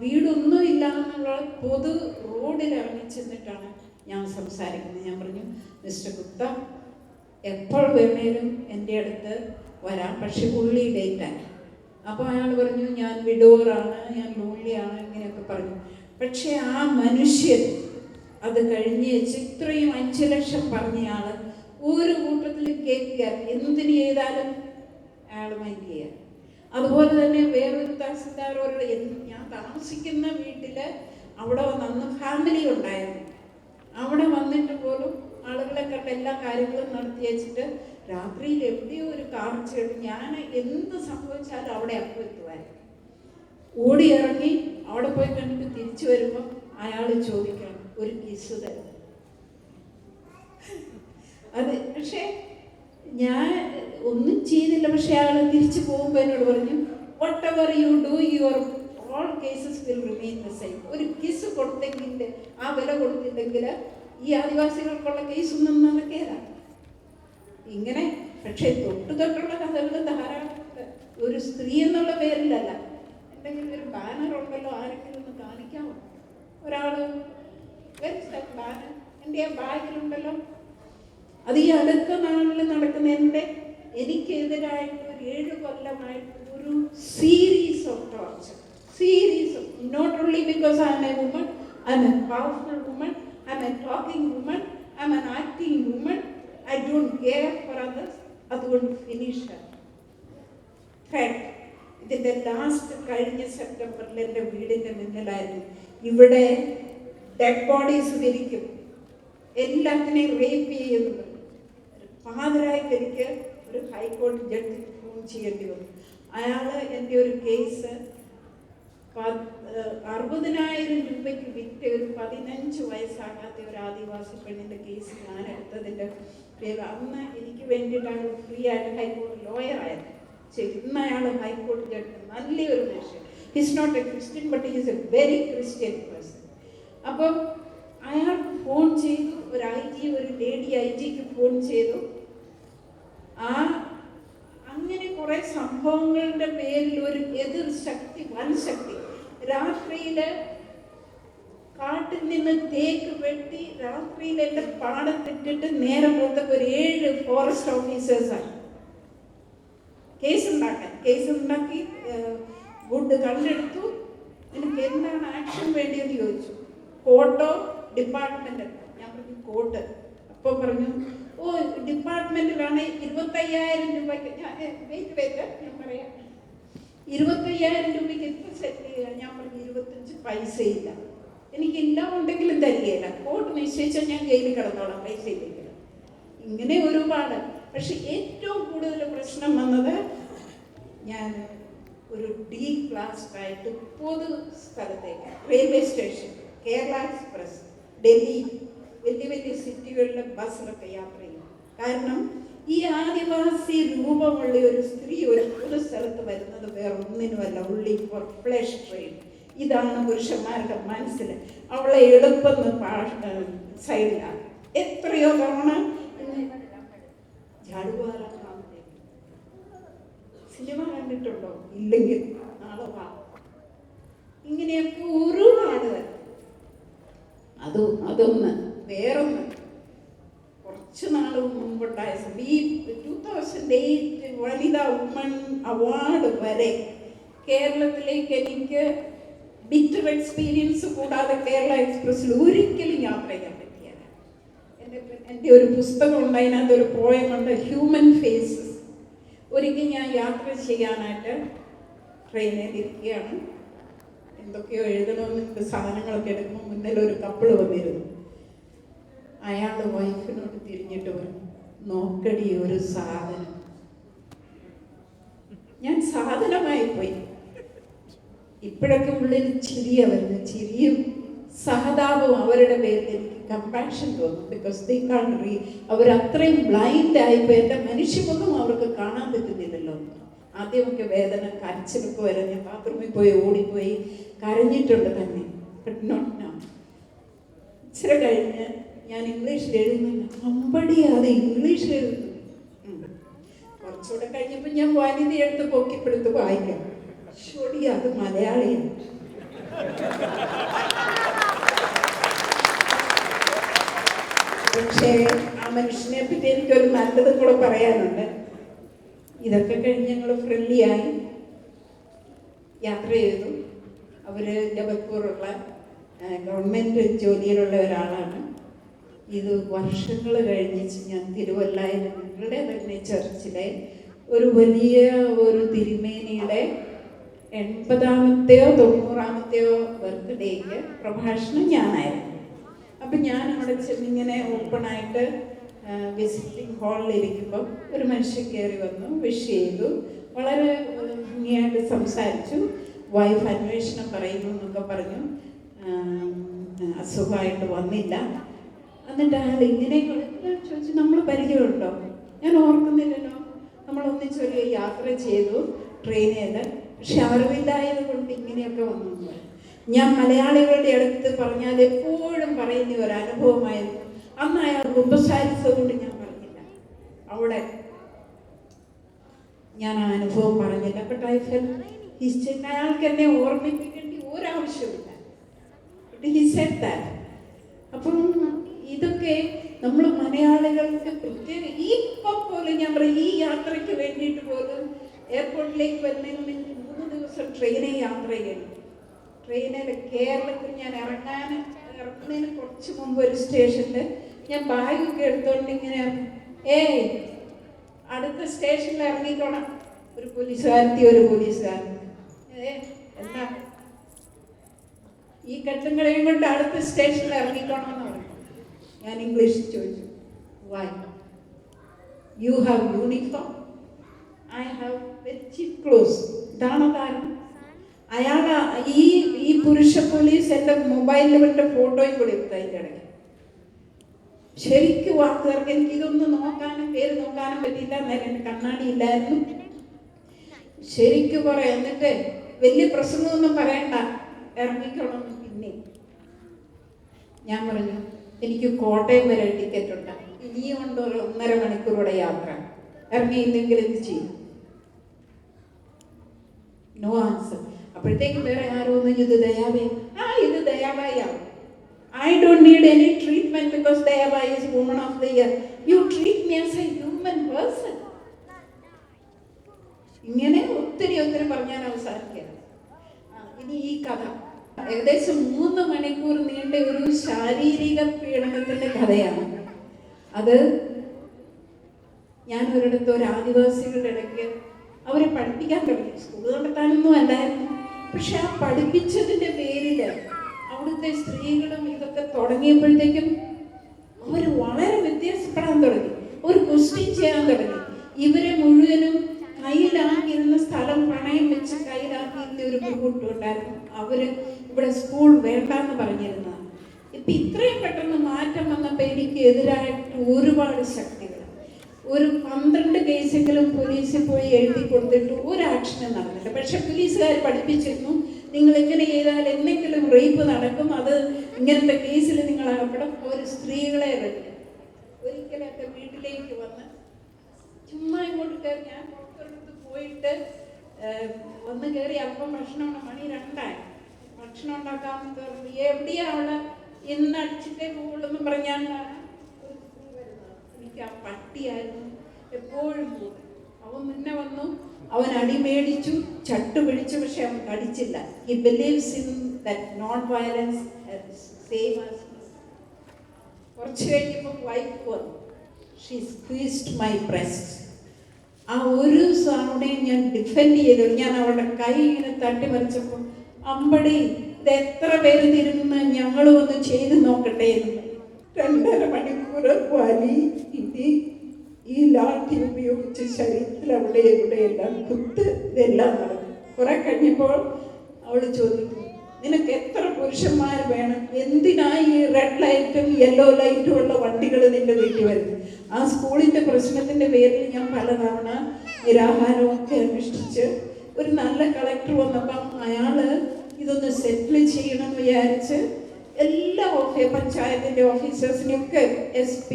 വീടൊന്നും ഇല്ല എന്നുള്ള പൊതു റോഡിൽ ഇറങ്ങി ചെന്നിട്ടാണ് ഞാൻ സംസാരിക്കുന്നത്. ഞാൻ പറഞ്ഞു, മിസ്റ്റർ ഗുപ്ത, എപ്പോൾ വേണേലും എൻ്റെ അടുത്ത് വരാം, പക്ഷെ ഉള്ളി ഡേറ്റാണ്. അപ്പോൾ അയാൾ പറഞ്ഞു, ഞാൻ വിഡോറാണ്, ഞാൻ ലോൺലിയാണ്, ഇങ്ങനെയൊക്കെ പറഞ്ഞു. പക്ഷെ ആ മനുഷ്യൻ അത് കഴിഞ്ഞ് ഇത്രയും 5 ലക്ഷം പറഞ്ഞയാൾ ഒരു കൂട്ടത്തിൽ കേൾക്കുക, എന്തിനു ചെയ്താലും അയാൾ മൈൻഡ് ചെയ്യാം. അതുപോലെ തന്നെ വേറൊരു തഹസിൽദാരോട്, ഞാൻ താമസിക്കുന്ന വീട്ടിൽ അവിടെ അന്ന് ഫാമിലി ഉണ്ടായിരുന്നു, അവിടെ വന്നിട്ട് പോലും ആളുകളെ കണ്ട് എല്ലാ കാര്യങ്ങളും നടത്തി വെച്ചിട്ട് രാത്രിയിൽ എവിടെയോ ഒരു കാർ ചേർന്ന് ഞാൻ എന്ത് സംഭവിച്ചാലും അവിടെ അപ്പോൾ എത്തുമായിരുന്നു. ഓടി ഇറങ്ങി അവിടെ പോയി കണ്ടിട്ട് തിരിച്ചു വരുമ്പോൾ അയാൾ ചോദിക്കണം, ഒരു കിസ് തരും. അത് പക്ഷേ ഞാൻ ഒന്നും ചെയ്തില്ല. പക്ഷെ അയാൾ തിരിച്ചു പോകുമ്പോൾ എന്നോട് പറഞ്ഞു, what ever you do, your all cases will remain the same. ഒരു കിസ് കൊടുത്തെങ്കിൽ, ആ വില കൊടുത്തില്ലെങ്കിൽ ഈ ആദിവാസികൾക്കുള്ള കേസൊന്നും നടക്കേതാണ്. ഇങ്ങനെ പക്ഷേ തൊട്ടുള്ള കഥകൾ ധാരാളം. ഒരു സ്ത്രീ എന്നുള്ള പേരിലല്ല, എന്തെങ്കിലും ഒരു ബാനർ ഉണ്ടല്ലോ, ആരെങ്കിലും ഒന്ന് കാണിക്കാമോ? ഒരാൾ ബാനർ എൻ്റെ ആ ബാഗിലുണ്ടല്ലോ, അത് ഈ അടുത്ത നാളിൽ നടക്കുന്ന എനിക്കെതിരായിട്ട് ഒരു 7 കൊല്ലമായിട്ട് ഒരു series of torture, series of, not only because I am a woman, I am a powerful woman, I am a talking woman, I am an acting woman, I don't care for others. അതുകൊണ്ട് finish. ഇതിൻ്റെ last കഴിഞ്ഞ സെപ്റ്റംബറിൽ എൻ്റെ വീടിൻ്റെ മുന്നിലായിരുന്നു. ഇവിടെ dead bodies വിരിക്കും, എല്ലാത്തിനെയും rape ചെയ്യുന്നത്. പാതിരായ്ക്ക് എനിക്ക് ഒരു ഹൈക്കോടതി ജഡ്ജി ഫോൺ ചെയ്യേണ്ടി വന്നു. അയാൾ എൻ്റെ ഒരു കേസ് 60,000 രൂപയ്ക്ക് വിറ്റ് ഒരു 15 വയസ്സാകാത്ത ഒരു ആദിവാസി പെണ്ണിൻ്റെ കേസ് ഞാൻ എടുത്തതിൻ്റെ പേര്. അന്ന് എനിക്ക് വേണ്ടിയിട്ടാണ് ഫ്രീ ആയിട്ട് ഹൈക്കോടതി ലോയറായത്. ചെയ്തു. ഇന്ന് അയാൾ ഹൈക്കോടതി ജഡ്ജ്, നല്ലൊരു മനുഷ്യൻ. He's not a Christian but he's a very Christian person. അപ്പം അയാൾ ഫോൺ ചെയ്തു, ഒരു ഒരു ലേഡി IG-ക്ക് ഫോൺ ചെയ്തു. അങ്ങനെ കുറെ സംഭവങ്ങളുടെ പേരിൽ ഒരു എതിർ ശക്തി, വൻ ശക്തി, രാത്രിയിൽ കാട്ടിൽ നിന്ന് തേക്ക് വെട്ടി രാത്രിയിൽ എൻ്റെ പാടത്തിട്ടിട്ട് നേരം പുറത്തൊക്കെ ഒരു 7 ഫോറസ്റ്റ് ഓഫീസേഴ്സാണ് കേസുണ്ടാക്കി വുഡ് കണ്ടെടുത്തു. എനിക്ക് എന്താണ് ആക്ഷൻ വേണ്ടിയെന്ന് ചോദിച്ചു. Quarto department? ഞാൻ പറഞ്ഞു കോർട്ട്. അപ്പോൾ പറഞ്ഞു, ഓ ഡിപ്പാർട്ട്മെന്റിലാണ് 25,000 രൂപയ്ക്ക്. ഞാൻ പറയാം, 25,000 രൂപയ്ക്ക് എത്ര സെറ്റ് ചെയ്യുക? ഞാൻ പറഞ്ഞു 25 പൈസയില്ല, എനിക്കില്ല, ഉണ്ടെങ്കിലും തരികയില്ല, കോർട്ട് നിശ്ചയിച്ചാൽ ഞാൻ ജയിലിൽ കിടന്നോളാം, പൈസ ഇല്ലെങ്കിൽ. ഇങ്ങനെ ഒരുപാട്. പക്ഷെ ഏറ്റവും കൂടുതൽ പ്രശ്നം വന്നത്, ഞാൻ ഒരു ഡീക്ലാസ്ഡായിട്ട് പൊതു സ്ഥലത്തേക്ക്, railway station, Kerala express, Delhi, വലിയ വലിയ സിറ്റികളിലെ ബസ്സിലൊക്കെ യാത്ര ചെയ്യും. കാരണം ഈ ആദിവാസി രൂപമുള്ള ഒരു സ്ത്രീ ഒരു പൊതു സ്ഥലത്ത് വരുന്നത് വേറൊന്നിനുമല്ല, ഉള്ളി ഫോർ ഫ്ലഷ് ട്രെയിൻ. ഇതാണ് പുരുഷന്മാരുടെ മനസ്സിൽ. അവളെ എളുപ്പം സൈഡിലാണ്. എത്രയോ തവണ ജാടുവാല സിനിമ കണ്ടിട്ടുണ്ടോ? ഇല്ലെങ്കിൽ നാളെ വാ. ഇങ്ങനെയൊക്കെ ഒരുപാട്. അതൊന്ന്. വേറൊന്ന്, കുറച്ച് നാൾ മുമ്പുണ്ടായ ഈ 2008 വനിതാ വുമൺ അവാർഡ് വരെ കേരളത്തിലേക്ക് എനിക്ക് ബിറ്റർ എക്സ്പീരിയൻസ് കൂടാതെ കേരള എക്സ്പ്രസ്സിൽ ഒരിക്കലും യാത്ര ചെയ്യാൻ പറ്റിയല്ല. എൻ്റെ ഒരു പുസ്തകം ഉണ്ട്, അതിനകത്തൊരു പോയമുണ്ട്, ഹ്യൂമൻ ഫേസസ്. ഒരിക്കൽ ഞാൻ യാത്ര ചെയ്യാനായിട്ട് ട്രെയിനിൽ ഇരിക്കുകയാണ്. എന്തൊക്കെയോ എഴുതണമെന്ന് സാധനങ്ങളൊക്കെ എടുക്കുമ്പോൾ മുന്നിൽ ഒരു കപ്പിൾ വന്നിരുന്നു. അയാൾ വൈഫിനോട് തിരിഞ്ഞിട്ട് പറഞ്ഞു, നോക്കടി ഒരു സാധനം. ഞാൻ സാധനമായി പോയി. ഇപ്പോഴൊക്കെ ഉള്ളിൽ ചിരിയ വരുന്നു, ചിരിയും സഹതാപവും. അവരുടെ പേരിൽ എനിക്ക് കമ്പാഷൻ തോന്നും. ബിക്കോസ് ദേ കാൺ അവരത്രയും ബ്ലൈൻഡ് ആയിപ്പോയി. എൻ്റെ മനുഷ്യമുഖം അവർക്ക് കാണാൻ പറ്റുന്നില്ലല്ലോ. ആദ്യമൊക്കെ വേദന, കരച്ചിലൊക്കെ വരെ ഞാൻ ബാത്റൂമിൽ പോയി ഓടിപ്പോയി കരഞ്ഞിട്ടുണ്ട് തന്നെ. But not now. ഇച്ചിരി കഴിഞ്ഞ് ഞാൻ ഇംഗ്ലീഷിൽ എഴുതുന്നു. അമ്പടി അത് ഇംഗ്ലീഷിൽ എഴുതുന്നു. കുറച്ചുകൂടെ കഴിഞ്ഞപ്പോൾ ഞാൻ വനിത എടുത്ത് പൊക്കിപ്പെടുത്ത് വായിക്കാം. ശരി, അത് മലയാളിയാണ്. പക്ഷേ ആ മനുഷ്യനെ പറ്റി എനിക്കൊരു നല്ലതും കൂടെ പറയാനുണ്ട്. ഇതൊക്കെ കഴിഞ്ഞ് ഞങ്ങൾ ഫ്രണ്ട്ലി ആയി യാത്ര ചെയ്തു. അവർ ജബൽപൂറുള്ള ഗവൺമെൻറ് ജോലിയിലുള്ള ഒരാളാണ്. ഇത് വർഷങ്ങൾ കഴിഞ്ഞിച്ച് ഞാൻ തിരുവല്ലയിൽ ഞങ്ങളുടെ തന്നെ ചർച്ചിലെ ഒരു വലിയ ഒരു തിരുമേനിയുടെ 80-ാമത്തെയോ 90-ാമത്തെയോ ബർത്ത്ഡേക്ക് പ്രഭാഷണം ഞാനായിരുന്നു. അപ്പം ഞാൻ അവിടെ ചെന്നിങ്ങനെ ഓപ്പണായിട്ട് വിസിറ്റിംഗ് ഹാളിലിരിക്കുമ്പം ഒരു മനുഷ്യൻ കയറി വന്നു, വിഷ് ചെയ്തു, വളരെ ഭംഗിയായിട്ട് സംസാരിച്ചു. വൈഫ് അന്വേഷണം പറയുന്നു എന്നൊക്കെ പറഞ്ഞു. അസുഖമായിട്ട് വന്നില്ല. എന്നിട്ട് അയാൾ ഇങ്ങനെ ചോദിച്ചു, നമ്മൾ പരിചയമുണ്ടോ? ഞാൻ ഓർക്കുന്നില്ലല്ലോ. നമ്മളൊന്നിച്ച് ഒരു യാത്ര ചെയ്തു ട്രെയിനിൽ. പക്ഷെ അറിവില്ലായത് കൊണ്ട് ഇങ്ങനെയൊക്കെ വന്നു. ഞാൻ മലയാളികളുടെ അടുത്ത് പറഞ്ഞാൽ എപ്പോഴും പറയുന്ന ഒരു അനുഭവമായിരുന്നു. അന്ന് അയാൾ ഉപസാരിച്ചത് കൊണ്ട് ഞാൻ പറഞ്ഞില്ല. അവിടെ ഞാൻ ആ അനുഭവം പറഞ്ഞില്ല. ബട്ട് ഐ ഫെൽറ്റ് അയാൾക്ക് എന്നെ ഓർമ്മിപ്പിക്കേണ്ട ഒരാവശ്യമില്ല. അപ്പം ഇതൊക്കെ നമ്മൾ മലയാളികൾക്ക് പ്രത്യേക ഇപ്പം പോലും ഞാൻ പറയും, ഈ യാത്രയ്ക്ക് വേണ്ടിയിട്ട് പോലും എയർപോർട്ടിലേക്ക് വരുന്നതിന് 3 ദിവസം ട്രെയിനിൽ യാത്ര ചെയ്യണം. ട്രെയിനിൽ കേരളത്തിൽ ഞാൻ ഇറങ്ങുന്നതിന് കുറച്ച് മുമ്പ് ഒരു സ്റ്റേഷനിൽ ഞാൻ ബാഗൊക്കെ എടുത്തോണ്ട് ഇങ്ങനെ അടുത്ത സ്റ്റേഷനിൽ ഇറങ്ങിക്കോണം. ഒരു പോലീസുകാരൻ എന്താ ഈ കെട്ടുകളെയും കൊണ്ട് അടുത്ത സ്റ്റേഷനിൽ ഇറങ്ങിക്കോണമെന്ന് പറഞ്ഞു. ഞാൻ ഇംഗ്ലീഷിൽ ചോദിച്ചു, why you have uniform, I have very cheap clothes. ഇതാണോ കാരണം? അയാൾ ഈ പുരുഷ പോലീസ് എൻ്റെ മൊബൈലിൽ വിട്ട ഫോട്ടോയും കൂടി എടുത്തു അതിൻ്റെ ഇടയ്ക്ക്. ശരിക്കും വാക്കുകൾക്ക് എനിക്ക് ഇതൊന്നും നോക്കാനും പേര് നോക്കാനും പറ്റിയില്ല. അന്നേരം എൻ്റെ കണ്ണാടി ഇല്ലായിരുന്നു. ശരിക്കും പറയാം. എന്നിട്ട് വലിയ പ്രസംഗമൊന്നും പറയണ്ട, ഇറങ്ങിക്കണം. പിന്നെ ഞാൻ പറഞ്ഞു, എനിക്ക് കോട്ടയം വരെ ടിക്കറ്റ് ഉണ്ട്, ഇനിയും ഉണ്ട് 1.5 മണിക്കൂറുടെ യാത്ര, ഇറങ്ങിയില്ലെങ്കിൽ എന്ത് ചെയ്യും? No answer. അപ്പോഴത്തേക്കും വേറെ ആരോ ഒന്ന്, ഇത് ദയാബായി. ഇത് ദയാബായിയാണ്. I don't need any treatment because Dayabai is Woman of the Year. You treat me as a human person. ഇങ്ങനെ ഒത്തിരി പറഞ്ഞാൽ അവസാനിക്കുക. ഇനി ഈ കഥ ഏകദേശം 3 മണിക്കൂർ നീണ്ട ഒരു ശാരീരിക പീഡനത്തിന്റെ കഥയാണ്. അത് ഞാൻ ഒരിടത്ത് ഒരു ആദിവാസികളുടെ ഇടയ്ക്ക് അവരെ പഠിപ്പിക്കാൻ തുടങ്ങി. സ്കൂൾ നടത്താനൊന്നും അല്ലായിരുന്നു, പക്ഷെ ആ പഠിപ്പിച്ചതിന്റെ പേരിൽ അവിടുത്തെ സ്ത്രീകളും ഇതൊക്കെ തുടങ്ങിയപ്പോഴത്തേക്കും അവർ വളരെ വ്യത്യാസപ്പെടാൻ തുടങ്ങി. ഒരു ക്വസ്റ്റ്യൻ ചെയ്യാൻ തുടങ്ങി. ഇവരെ മുഴുവനും കയ്യിലാക്കിയിരുന്ന സ്ഥലം പണയം വെച്ച് കയ്യിലാക്കിയിരുന്ന ഒരു കൂട്ടുണ്ടായിരുന്നു. അവര് ഇവിടെ സ്കൂൾ വേണ്ടെന്ന് പറഞ്ഞിരുന്നതാണ്. ഇപ്പൊ ഇത്രയും പെട്ടെന്ന് മാറ്റം വന്നപ്പോൾ എനിക്ക് എതിരായിട്ട് ഒരുപാട് ശക്തികൾ, ഒരു 12 കേസെങ്കിലും പോലീസിൽ പോയി എഴുതി കൊടുത്തിട്ട് ഒരു ആക്ഷനും നടന്നില്ല. പക്ഷെ പോലീസുകാർ പഠിപ്പിച്ചിരുന്നു, നിങ്ങൾ എങ്ങനെ ചെയ്താൽ എന്തെങ്കിലും റേപ്പ് നടക്കും, അത് ഇങ്ങനത്തെ കേസിൽ നിങ്ങൾ അകപ്പെടും. ഒരു സ്ത്രീകളെ ഒരിക്കലൊക്കെ വീട്ടിലേക്ക് വന്ന് ചുമ്മാ ഇങ്ങോട്ട് കയറി, ഞാൻ പുറത്തെടുത്ത് പോയിട്ട് വന്ന് കയറി അല്പം ഭക്ഷണം, മണി 2 ഭക്ഷണം ഉണ്ടാക്കാമെന്ന് പറഞ്ഞു. എവിടെയാ അവള് ഇന്ന് അടിച്ചിട്ടേ പോകുള്ളൂ പറഞ്ഞാൽ എനിക്ക് ആ പട്ടിയായിരുന്നു എപ്പോഴും പോകും. അവൻ മുന്നേ വന്നു, അവൻ അടി മേടിച്ചു, ചട്ടു പിടിച്ചു, പക്ഷെ അവൻ കടിച്ചില്ല. He believes in that non-violence same as me. കുറച്ച് കഴിഞ്ഞപ്പോൾ വൈഫ് വന്നു. She squeezed my breast. ആ ഒരു സാധനം ഞാൻ ഡിഫെൻഡ് ചെയ്തു. ഞാൻ അവളുടെ കൈ ഇങ്ങനെ തട്ടിമറിച്ചപ്പോൾ, അമ്പടി ഇത് എത്ര പേര് തിരുന്ന് ഞങ്ങളും ഒന്ന് ചെയ്ത് നോക്കട്ടെ എന്ന്. 2.5 മണിക്കൂർ വലി, ഇടി, ഈ ലാഠി ഉപയോഗിച്ച് ശരീരത്തിൽ അവിടെ ഇവിടെയെല്ലാം കുത്ത്, ഇതെല്ലാം നടന്നു. കുറെ കഴിഞ്ഞപ്പോൾ അവൾ ചോദിക്കും, നിനക്ക് എത്ര പുരുഷന്മാർ വേണം? എന്തിനായി ഈ റെഡ് ലൈറ്റും യെല്ലോ ലൈറ്റും ഉള്ള വണ്ടികൾ നിന്റെ വീട്ടിൽ വരുന്നു? ആ സ്കൂളിന്റെ പ്രശ്നത്തിന്റെ പേരിൽ ഞാൻ പലതവണ നിരാഹാരമൊക്കെ അനുഷ്ഠിച്ച് ഒരു നല്ല കളക്ടർ വന്നപ്പം അയാള് ഇതൊന്ന് സെറ്റിൽ ചെയ്യണം വിചാരിച്ച് എല്ലാ പഞ്ചായത്തിന്റെ ഓഫീസേഴ്സിനെയൊക്കെ SP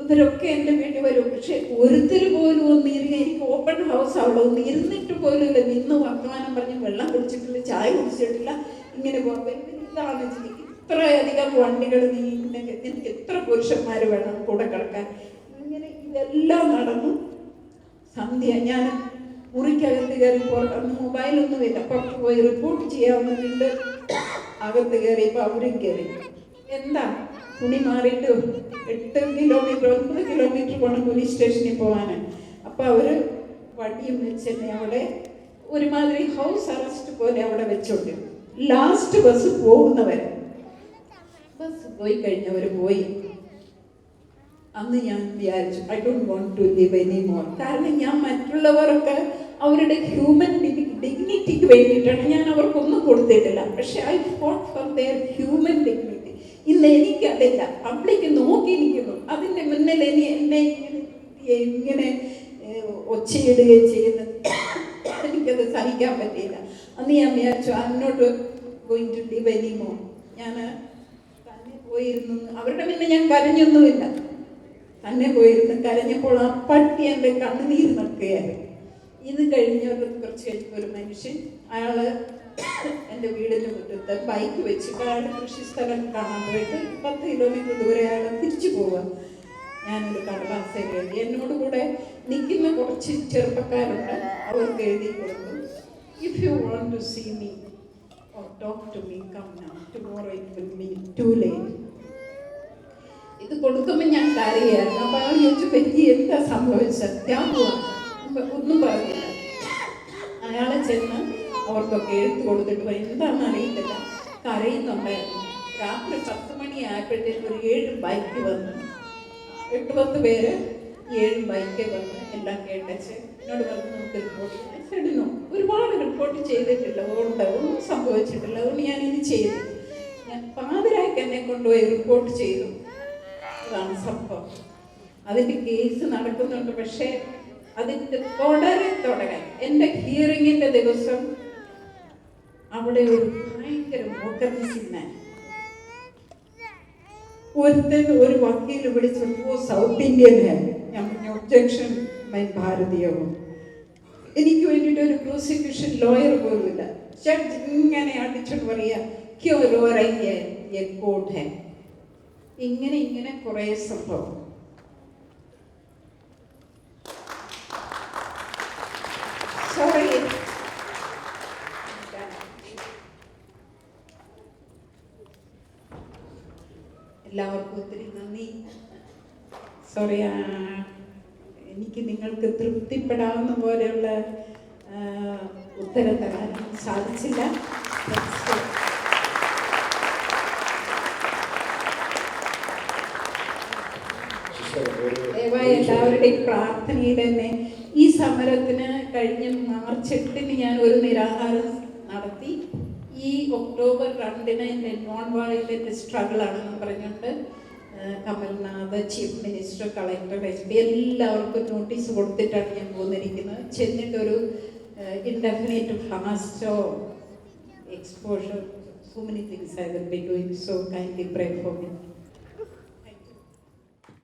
ഇവരൊക്കെ എൻ്റെ വീട്ടിൽ വരും. പക്ഷെ ഒരുത്തർ പോലും ഒന്ന് ഇരുന്ന്, എനിക്ക് ഓപ്പൺ ഹൗസ് അവിടെ ഒന്ന് ഇരുന്നിട്ട് പോലും ഇല്ല. നിന്ന് വർത്തമാനം പറഞ്ഞ് വെള്ളം കുടിച്ചിട്ടില്ല, ചായ കുടിച്ചിട്ടില്ല, ഇങ്ങനെ ഇതാണ് ഇത്രയധികം വണ്ടികൾ, നിനക്ക് എത്ര പുരുഷന്മാർ വേണം കൂടെ കിടക്കാൻ? ഇങ്ങനെ ഇതെല്ലാം നടന്നു. സന്ധ്യ ഞാൻ മുറിക്കകത്ത് കയറി, അന്ന് മൊബൈലൊന്നുമില്ല, പുറത്ത് പോയി റിപ്പോർട്ട് ചെയ്യാവുന്നതിൻ്റെ അകത്ത് കയറിയപ്പോൾ അവരും കയറി. എന്താ തുണി മാറിയിട്ട് 8 കിലോമീറ്റർ 9 കിലോമീറ്റർ പോകണം പോലീസ് സ്റ്റേഷനിൽ പോകാൻ. അപ്പോൾ അവർ വടിയും വെച്ചെന്നെ അവിടെ ഒരുമാതിരി ഹൗസ് അറസ്റ്റ് പോലെ അവിടെ വെച്ചോണ്ട് ലാസ്റ്റ് ബസ് പോകുന്നവർ, ബസ് പോയി കഴിഞ്ഞവർ പോയി. അന്ന് ഞാൻ വിചാരിച്ചു, I don't want to live any more. കാരണം ഞാൻ മറ്റുള്ളവരൊക്കെ അവരുടെ ഹ്യൂമൻ ഡിഗ്നിറ്റിക്ക് വേണ്ടിയിട്ടാണ്, ഞാൻ അവർക്കൊന്നും കൊടുത്തിട്ടില്ല. പക്ഷെ I fought for their human dignity. ഇന്ന് എനിക്കതില്ല, പബ്ലിക് നോക്കിയിരിക്കുന്നു. അതിൻ്റെ മുന്നിൽ എന്നെ ഇങ്ങനെ ഒച്ചയിടുകയും ചെയ്യുന്നത് എനിക്കത് സഹിക്കാൻ പറ്റിയില്ല. അന്ന് ഞാൻ വിചാരിച്ചു, I am not going to live any more. ഞാൻ തന്നെ പോയിരുന്നു, അവരുടെ മുന്നേ ഞാൻ കരഞ്ഞൊന്നുമില്ല, തന്നെ പോയിരുന്നു. കരഞ്ഞപ്പോൾ ആ പട്ടി എൻ്റെ കണ്ണുനീര് നിൽക്കുകയായിരുന്നു. ഇത് കഴിഞ്ഞ കുറച്ച് കഴിഞ്ഞപ്പോൾ ഒരു മനുഷ്യൻ, അയാൾ എൻ്റെ വീടിന് മുറ്റത്ത് ബൈക്ക് വെച്ചിട്ട് അയാളുടെ കൃഷിസ്ഥലം കാണാൻ പോയിട്ട് 10 കിലോമീറ്റർ ദൂരെ അയാൾ തിരിച്ചു പോവുക. ഞാനൊരു കടലാസ് എഴുതി, എന്നോട് കൂടെ നിൽക്കുന്ന കുറച്ച് ചെറുപ്പക്കാരുണ്ട്, അവർക്ക് എഴുതി കൊടുക്കും, if you want to see me or talk to me come now, tomorrow it will be too late. ഇത് കൊടുക്കുമ്പോൾ ഞാൻ കരയായിരുന്നു. അപ്പോൾ അയാൾ ചോദിച്ചു, പറ്റി എന്താ സംഭവിച്ചത്? ഒന്നും പറഞ്ഞില്ല. അയാളെ ചെന്ന് അവർക്കൊക്കെ എഴുത്ത് കൊടുത്തിട്ട് പോയി, എന്താണെന്ന് അറിയില്ല, കരയുന്നുണ്ടായിരുന്നു. രാത്രി 10 മണിയായപ്പോഴത്തേക്ക് ഒരു 7 ബൈക്ക് വന്നു, 8-10 പേര് 7 ബൈക്ക് വന്ന് എല്ലാം കേട്ടച്ച് എന്നോട് പറഞ്ഞു, നമുക്ക് റിപ്പോർട്ട് ചെയ്യണോ? ഒരുപാട് റിപ്പോർട്ട് ചെയ്തിട്ടില്ല, ഒന്നും സംഭവിച്ചിട്ടില്ല, അതുകൊണ്ട് ഞാനിത് ചെയ്തു. ഞാൻ പാതിരായ്ക്ക് എന്നെ കൊണ്ടുപോയി റിപ്പോർട്ട് ചെയ്തു. അതാണ് സംഭവം. അതിൻ്റെ കേസ് നടക്കുന്നുണ്ട്. പക്ഷേ അതിൻ്റെ തുടരെ എൻ്റെ ഹിയറിങ്ങിൻ്റെ ദിവസം അവിടെ ഒരു ഭയങ്കര മോട്ടർസിന്നെ ഒരു വക്കീൽ വിളിച്ചപ്പോ സൗത്ത് ഇന്ത്യൻ ഞാൻ ഒബ്ജക്ഷൻ മൈ ഭാരതീയവും എനിക്ക് വേണ്ടിയിട്ട് ഒരു പ്രോസിക്യൂഷൻ ലോയർ പോലുമില്ല. ജഡ്ജ് ഇങ്ങനെ അടിച്ചോണ്ട് പറയാ ഇങ്ങനെ കുറെ സംഭവം. സോറി, എല്ലാവർക്കും ഒത്തിരി നന്ദി. സോറി, എനിക്ക് നിങ്ങൾക്ക് തൃപ്തിപ്പെടാവുന്ന പോലെയുള്ള ഉത്തരം തരാൻ സാധിച്ചില്ല. ദയവായി എല്ലാവരുടെയും പ്രാർത്ഥനയിൽ തന്നെ ഈ സമരത്തിന് കഴിഞ്ഞ മാർച്ച് 8 ഞാൻ ഒരു നിരാഹാരം നടത്തി. ഈ ഒക്ടോബർ 2 എൻ്റെ നോൺ വയലന്റ് സ്ട്രഗിൾ ആണെന്ന് പറഞ്ഞുകൊണ്ട് Kamal Nath, chief minister, collector, SP എല്ലാവർക്കും നോട്ടീസ് കൊടുത്തിട്ടാണ് ഞാൻ പോന്നിരിക്കുന്നത്. ചെന്നിട്ടൊരു indefinite ഫാസ്റ്റോ exposure, so many things I will be doing, so kindly pray for me.